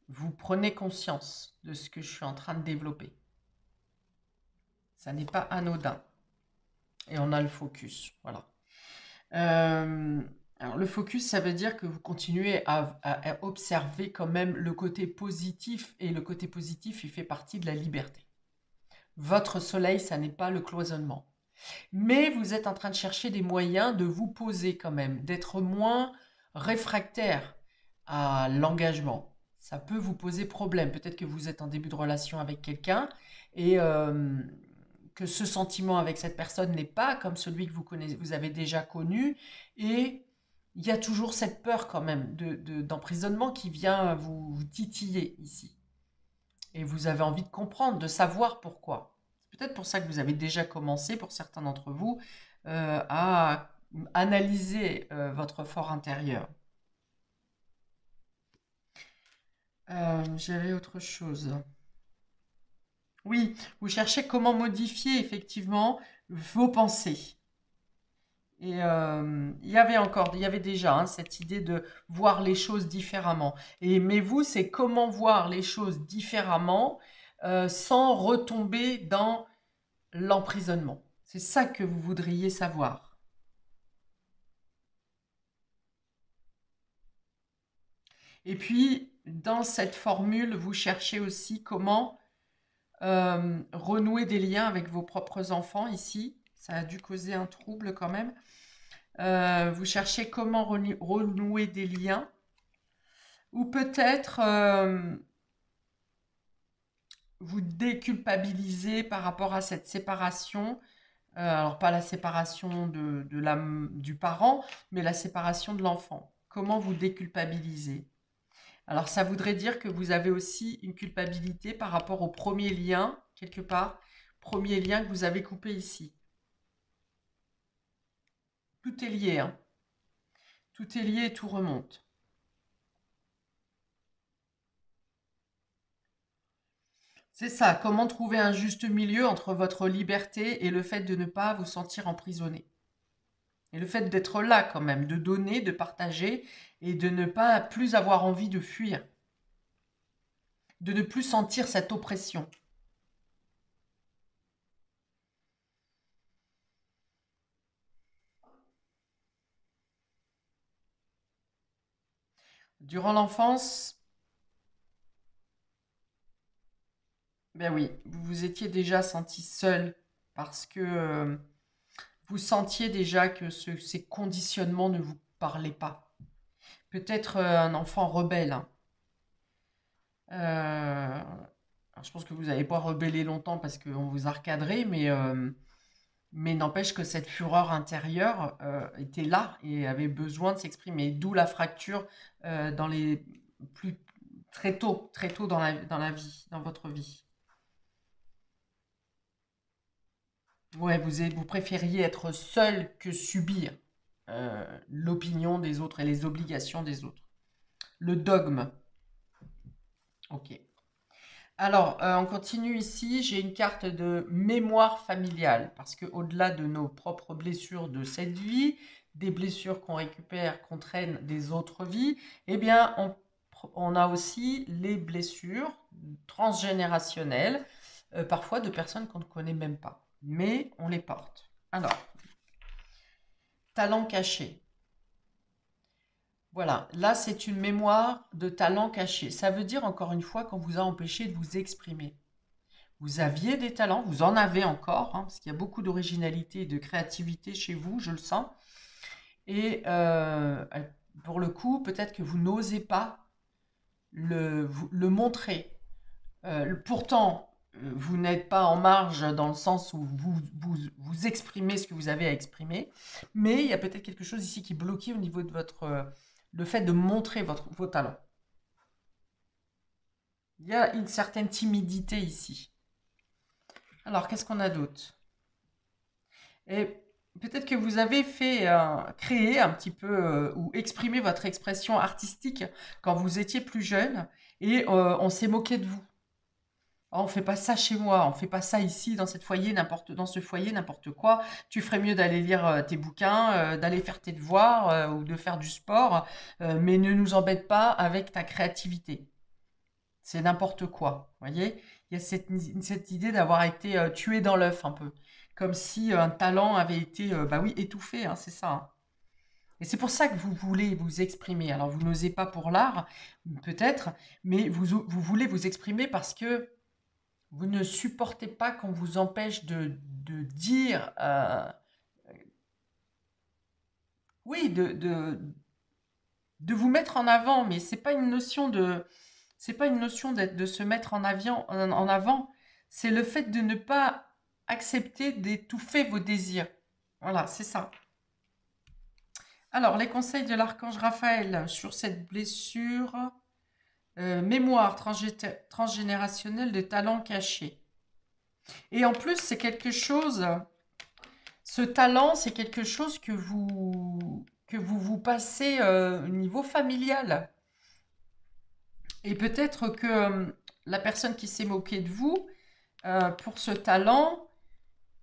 vous prenez conscience de ce que je suis en train de développer. Ça n'est pas anodin. Et on a le focus, voilà. Alors le focus, ça veut dire que vous continuez à observer quand même le côté positif, et le côté positif, il fait partie de la liberté. Votre soleil, ça n'est pas le cloisonnement. Mais vous êtes en train de chercher des moyens de vous poser quand même, d'être moins réfractaire à l'engagement. Ça peut vous poser problème. Peut-être que vous êtes en début de relation avec quelqu'un et que ce sentiment avec cette personne n'est pas comme celui que vous avez déjà connu. Et il y a toujours cette peur quand même d'emprisonnement qui vient vous titiller ici. Et vous avez envie de comprendre, de savoir pourquoi. C'est peut-être pour ça que vous avez déjà commencé, pour certains d'entre vous, à analyser votre fort intérieur. J'avais autre chose. Oui, vous cherchez comment modifier effectivement vos pensées. Et il y avait déjà cette idée de voir les choses différemment. Mais vous, c'est comment voir les choses différemment sans retomber dans l'emprisonnement. C'est ça que vous voudriez savoir. Et puis, dans cette formule, vous cherchez aussi comment renouer des liens avec vos propres enfants ici. Ça a dû causer un trouble quand même. Vous cherchez comment renouer des liens. Ou peut-être vous déculpabiliser par rapport à cette séparation. Alors pas la séparation du parent, mais la séparation de l'enfant. Comment vous déculpabiliser? Alors ça voudrait dire que vous avez aussi une culpabilité par rapport au premier lien, quelque part, premier lien que vous avez coupé ici. Tout est lié, hein. Tout est lié et tout remonte. C'est ça, comment trouver un juste milieu entre votre liberté et le fait de ne pas vous sentir emprisonné. Et le fait d'être là quand même, de donner, de partager et de ne pas plus avoir envie de fuir, de ne plus sentir cette oppression. Durant l'enfance, ben oui, vous vous étiez déjà senti seul parce que vous sentiez déjà que ces conditionnements ne vous parlaient pas. Peut-être un enfant rebelle, hein. Alors, je pense que vous n'allez pas rebeller longtemps parce qu'on vous a recadré, mais n'empêche que cette fureur intérieure était là et avait besoin de s'exprimer. D'où la fracture dans les plus très tôt dans la vie, dans votre vie. Ouais, vous préfériez être seul que subir l'opinion des autres et les obligations des autres. Le dogme. Ok. Alors, on continue ici. J'ai une carte de mémoire familiale parce que au-delà de nos propres blessures de cette vie, des blessures qu'on récupère, qu'on traîne des autres vies, eh bien, on a aussi les blessures transgénérationnelles, parfois de personnes qu'on ne connaît même pas, mais on les porte. Alors, talent caché. Voilà, là c'est une mémoire de talent caché. Ça veut dire encore une fois qu'on vous a empêché de vous exprimer. Vous aviez des talents, vous en avez encore, hein, parce qu'il y a beaucoup d'originalité et de créativité chez vous, je le sens. Et pour le coup, peut-être que vous n'osez pas le montrer. Pourtant, vous n'êtes pas en marge dans le sens où vous exprimez ce que vous avez à exprimer, mais il y a peut-être quelque chose ici qui est bloqué au niveau de le fait de montrer vos talents. Il y a une certaine timidité ici. Alors, qu'est-ce qu'on a d'autre? Et peut-être que vous avez créé un petit peu ou exprimé votre expression artistique quand vous étiez plus jeune et on s'est moqué de vous. Oh, on fait pas ça chez moi, on fait pas ça ici dans dans ce foyer n'importe quoi. Tu ferais mieux d'aller lire tes bouquins, d'aller faire tes devoirs ou de faire du sport, mais ne nous embête pas avec ta créativité. C'est n'importe quoi, voyez? Il y a cette idée d'avoir été tué dans l'œuf un peu, comme si un talent avait été, bah oui, étouffé, hein, c'est ça, hein. Et c'est pour ça que vous voulez vous exprimer. Alors vous n'osez pas pour l'art, peut-être, mais vous voulez vous exprimer parce que vous ne supportez pas qu'on vous empêche de dire, oui, de vous mettre en avant, mais c'est pas une notion c'est pas une notion de se mettre en avant, c'est le fait de ne pas accepter d'étouffer vos désirs. Voilà, c'est ça. Alors, les conseils de l'archange Raphaël sur cette blessure, mémoire transgénérationnelle de talent caché. Et en plus, ce talent, c'est quelque chose que vous passez au niveau familial. Et peut-être que la personne qui s'est moquée de vous, pour ce talent,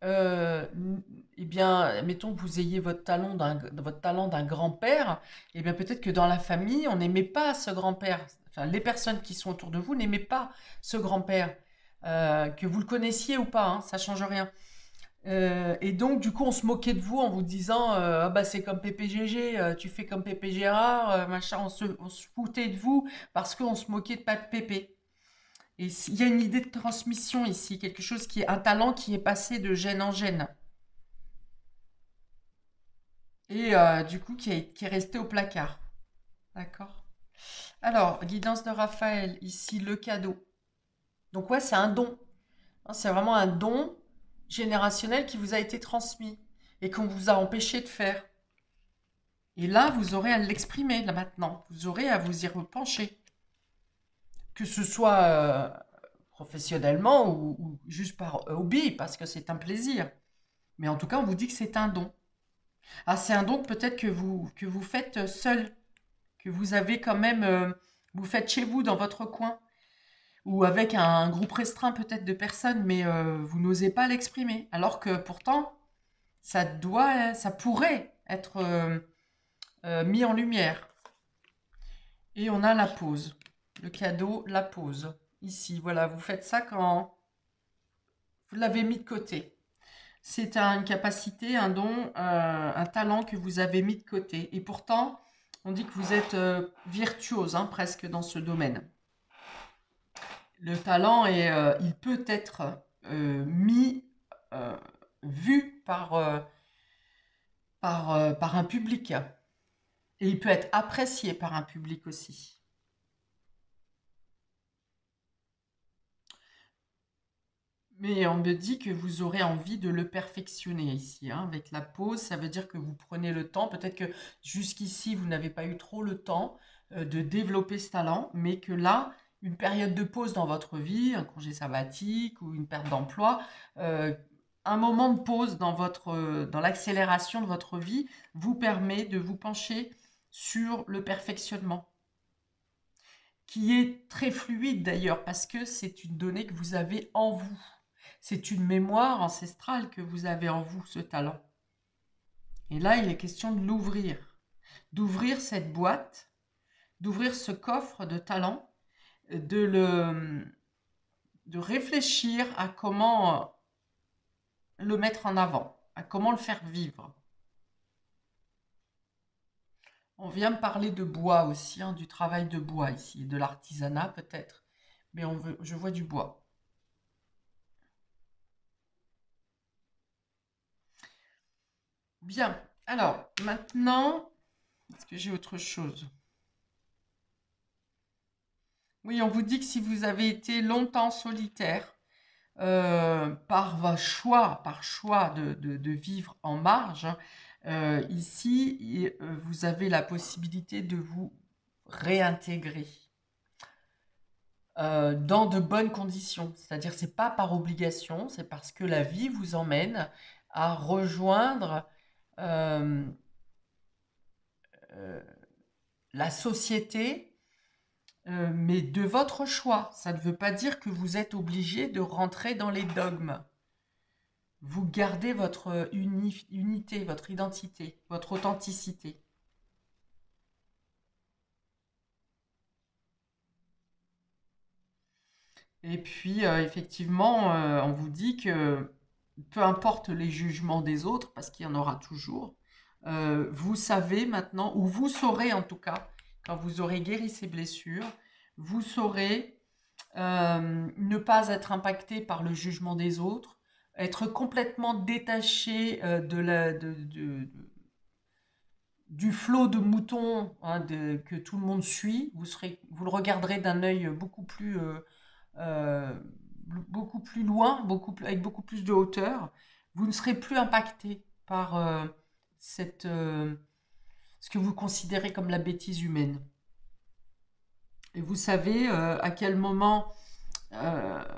euh, eh bien, mettons que vous ayez votre talent d'un grand-père, eh bien peut-être que dans la famille, on n'aimait pas ce grand-père. Enfin, les personnes qui sont autour de vous n'aimaient pas ce grand-père. Que vous le connaissiez ou pas, hein, ça change rien. Et donc, du coup, on se moquait de vous en vous disant ah bah, c'est comme PPGG, tu fais comme Pépé Gérard, machin. On se foutait de vous parce qu'on se moquait de Pépé. Et il y a une idée de transmission ici, quelque chose qui est un talent qui est passé de gène en gène. Et du coup, qui est resté au placard. D'accord? Alors, guidance de Raphaël, ici le cadeau. Donc, ouais, c'est un don, hein. C'est vraiment un don générationnel qui vous a été transmis et qu'on vous a empêché de faire. Et là, vous aurez à l'exprimer, là maintenant. Vous aurez à vous y repencher. Que ce soit professionnellement ou juste par hobby, parce que c'est un plaisir. Mais en tout cas, on vous dit que c'est un don. Ah, c'est un don que peut-être que vous faites seul, que vous avez quand même, vous faites chez vous, dans votre coin, ou avec un groupe restreint peut-être de personnes, mais vous n'osez pas l'exprimer. Alors que pourtant, ça pourrait être mis en lumière. Et on a la pause. Le cadeau, la pause. Ici, voilà, vous faites ça quand vous l'avez mis de côté. C'est une capacité, un don, un talent que vous avez mis de côté. Et pourtant, on dit que vous êtes virtuose, hein, presque dans ce domaine. Le talent, il peut être mis, vu par par un public. Et il peut être apprécié par un public aussi. Mais on me dit que vous aurez envie de le perfectionner ici, hein. Avec la pause, ça veut dire que vous prenez le temps. Peut-être que jusqu'ici, vous n'avez pas eu trop le temps de développer ce talent, mais que là, une période de pause dans votre vie, un congé sabbatique ou une perte d'emploi, euh, un moment de pause dans l'accélération de votre vie vous permet de vous pencher sur le perfectionnement, qui est très fluide d'ailleurs, parce que c'est une donnée que vous avez en vous. C'est une mémoire ancestrale que vous avez en vous, ce talent. Et là, il est question de l'ouvrir, d'ouvrir cette boîte, d'ouvrir ce coffre de talent, de réfléchir à comment le mettre en avant, à comment le faire vivre. On vient me parler de bois aussi, hein, du travail de bois ici, de l'artisanat peut-être, mais je vois du bois. Bien, alors maintenant, est-ce que j'ai autre chose? Oui, on vous dit que si vous avez été longtemps solitaire, par choix de vivre en marge, ici, vous avez la possibilité de vous réintégrer dans de bonnes conditions. C'est-à-dire, c'est pas par obligation, c'est parce que la vie vous emmène à rejoindre euh, euh, la société, mais de votre choix. Ça ne veut pas dire que vous êtes obligé de rentrer dans les dogmes. Vous gardez votre unité, votre identité, votre authenticité. Et puis, effectivement, on vous dit que peu importe les jugements des autres, parce qu'il y en aura toujours, vous savez maintenant, ou vous saurez en tout cas, quand vous aurez guéri ces blessures, vous saurez ne pas être impacté par le jugement des autres, être complètement détaché du flot de moutons, hein, que tout le monde suit. Vous le regarderez d'un œil euh, beaucoup plus loin, avec beaucoup plus de hauteur. Vous ne serez plus impacté par ce que vous considérez comme la bêtise humaine. Et vous savez à quel moment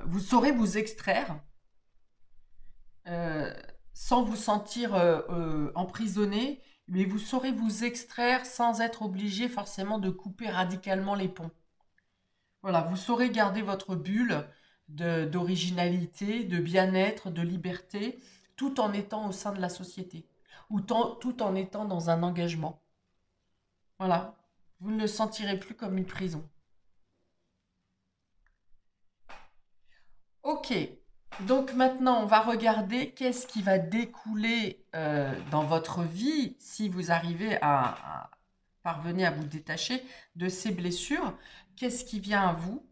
vous saurez vous extraire euh, sans vous sentir emprisonné, mais vous saurez vous extraire sans être obligé forcément de couper radicalement les ponts. Voilà, vous saurez garder votre bulle d'originalité, de bien-être, de liberté, tout en étant au sein de la société, ou tout en étant dans un engagement. Voilà, vous ne le sentirez plus comme une prison. Ok, donc maintenant on va regarder qu'est-ce qui va découler dans votre vie si vous arrivez à parvenir à vous détacher de ces blessures. Qu'est-ce qui vient à vous?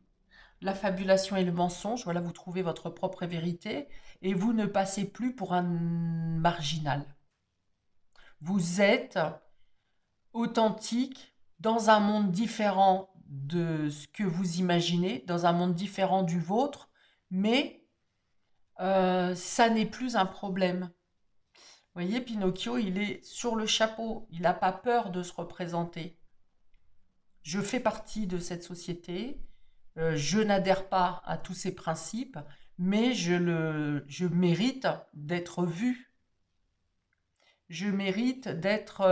La fabulation et le mensonge, voilà, vous trouvez votre propre vérité et vous ne passez plus pour un marginal. Vous êtes authentique dans un monde différent de ce que vous imaginez, dans un monde différent du vôtre, mais ça n'est plus un problème. Vous voyez, Pinocchio, il est sur le chapeau, il n'a pas peur de se représenter. Je fais partie de cette société, je n'adhère pas à tous ses principes, mais je mérite d'être vu. Je mérite d'être...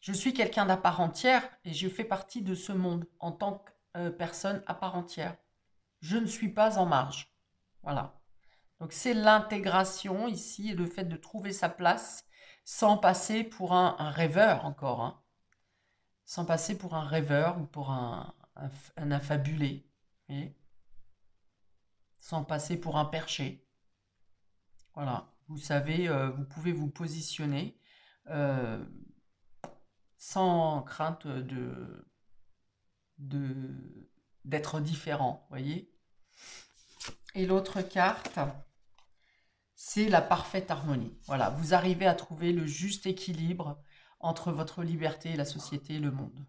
je suis quelqu'un d'à part entière et je fais partie de ce monde en tant que personne à part entière. Je ne suis pas en marge. Voilà. Donc c'est l'intégration ici, le fait de trouver sa place sans passer pour un rêveur encore, hein. Sans passer pour un rêveur ou pour un affabulé, et sans passer pour un perché. Voilà, vous savez, vous pouvez vous positionner euh, sans crainte d'être différent, voyez. Et l'autre carte, c'est la parfaite harmonie. Voilà, vous arrivez à trouver le juste équilibre entre votre liberté et la société et le monde.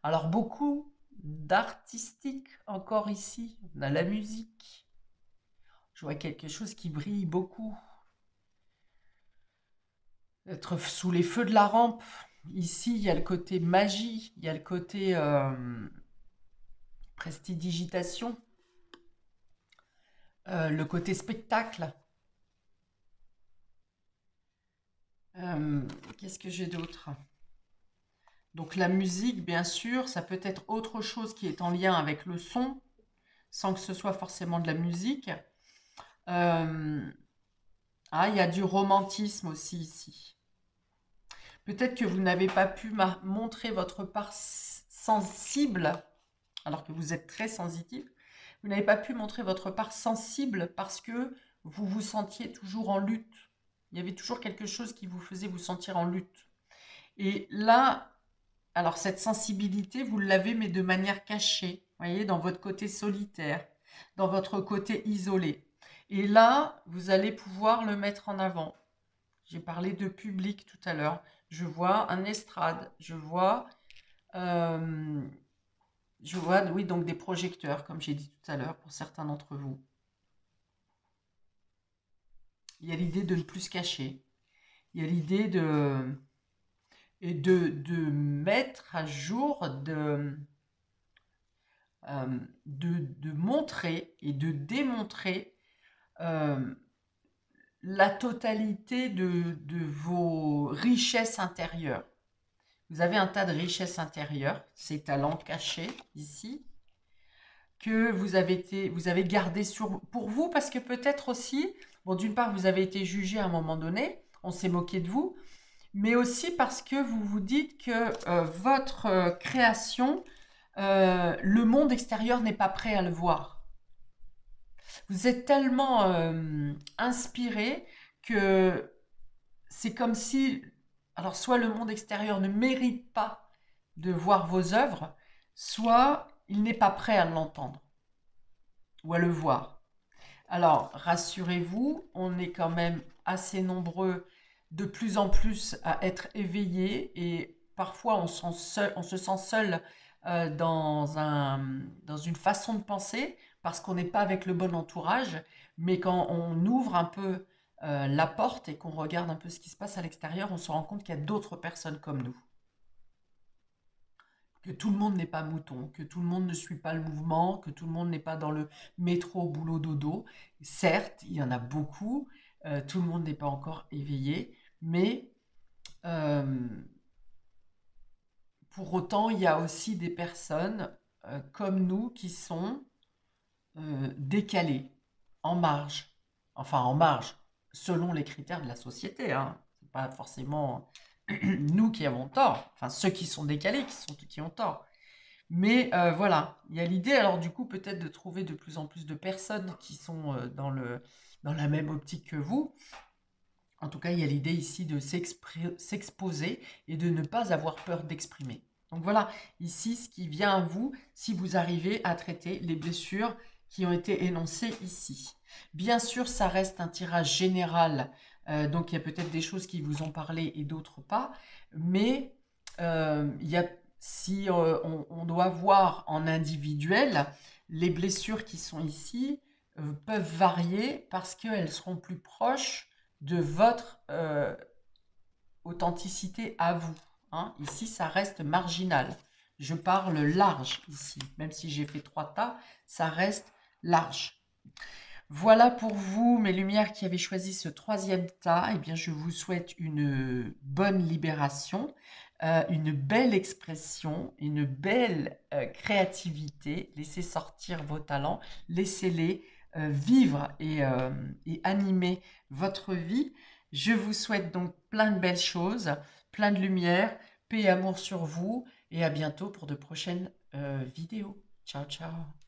Alors beaucoup d'artistique encore ici. On a la musique. Je vois quelque chose qui brille beaucoup. Être sous les feux de la rampe. Ici, il y a le côté magie, il y a le côté prestidigitation, le côté spectacle. Qu'est-ce que j'ai d'autre? Donc la musique, bien sûr, ça peut être autre chose qui est en lien avec le son, sans que ce soit forcément de la musique. Il y a du romantisme aussi ici. Peut-être que vous n'avez pas pu montrer votre part sensible, alors que vous êtes très sensitif. Vous n'avez pas pu montrer votre part sensible parce que vous vous sentiez toujours en lutte. Il y avait toujours quelque chose qui vous faisait vous sentir en lutte. Et là, alors cette sensibilité, vous l'avez, mais de manière cachée, voyez, dans votre côté solitaire, dans votre côté isolé. Et là, vous allez pouvoir le mettre en avant. J'ai parlé de public tout à l'heure. Je vois un estrade, oui, donc des projecteurs, comme j'ai dit tout à l'heure, pour certains d'entre vous. Il y a l'idée de ne plus se cacher. Il y a l'idée de mettre à jour, de montrer et de démontrer la totalité de vos richesses intérieures. Vous avez un tas de richesses intérieures, ces talents cachés ici, que vous avez gardé pour vous, parce que peut-être aussi, bon, d'une part, vous avez été jugé à un moment donné, on s'est moqué de vous, mais aussi parce que vous vous dites que votre création, le monde extérieur n'est pas prêt à le voir. Vous êtes tellement inspiré que c'est comme si, alors soit le monde extérieur ne mérite pas de voir vos œuvres, soit il n'est pas prêt à l'entendre ou à le voir. Alors, rassurez-vous, on est quand même assez nombreux de plus en plus à être éveillés et parfois on se sent seul dans une façon de penser parce qu'on n'est pas avec le bon entourage, mais quand on ouvre un peu la porte et qu'on regarde un peu ce qui se passe à l'extérieur, on se rend compte qu'il y a d'autres personnes comme nous. Que tout le monde n'est pas mouton, que tout le monde ne suit pas le mouvement, que tout le monde n'est pas dans le métro, boulot, dodo. Certes, il y en a beaucoup, tout le monde n'est pas encore éveillé, mais pour autant, il y a aussi des personnes comme nous qui sont décalées, en marge. Enfin, en marge, selon les critères de la société. Hein. Ce n'est pas forcément nous qui avons tort. Enfin, ceux qui sont décalés qui ont tort. Mais voilà, il y a l'idée, alors du coup, peut-être de trouver de plus en plus de personnes qui sont dans la même optique que vous. En tout cas, il y a l'idée ici de s'exposer et de ne pas avoir peur d'exprimer. Donc voilà, ici, ce qui vient à vous, si vous arrivez à traiter les blessures qui ont été énoncées ici. Bien sûr, ça reste un tirage général, donc il y a peut-être des choses qui vous ont parlé et d'autres pas, mais si on doit voir en individuel, les blessures qui sont ici peuvent varier parce qu'elles seront plus proches de votre authenticité à vous. Hein. Ici, ça reste marginal. Je parle large ici. Même si j'ai fait 3 tas, ça reste large. Voilà pour vous, mes lumières qui avez choisi ce 3e tas. Eh bien, je vous souhaite une bonne libération, une belle expression, une belle créativité. Laissez sortir vos talents, laissez-les vivre et animer votre vie. Je vous souhaite donc plein de belles choses, plein de lumière, paix et amour sur vous et à bientôt pour de prochaines vidéos. Ciao, ciao.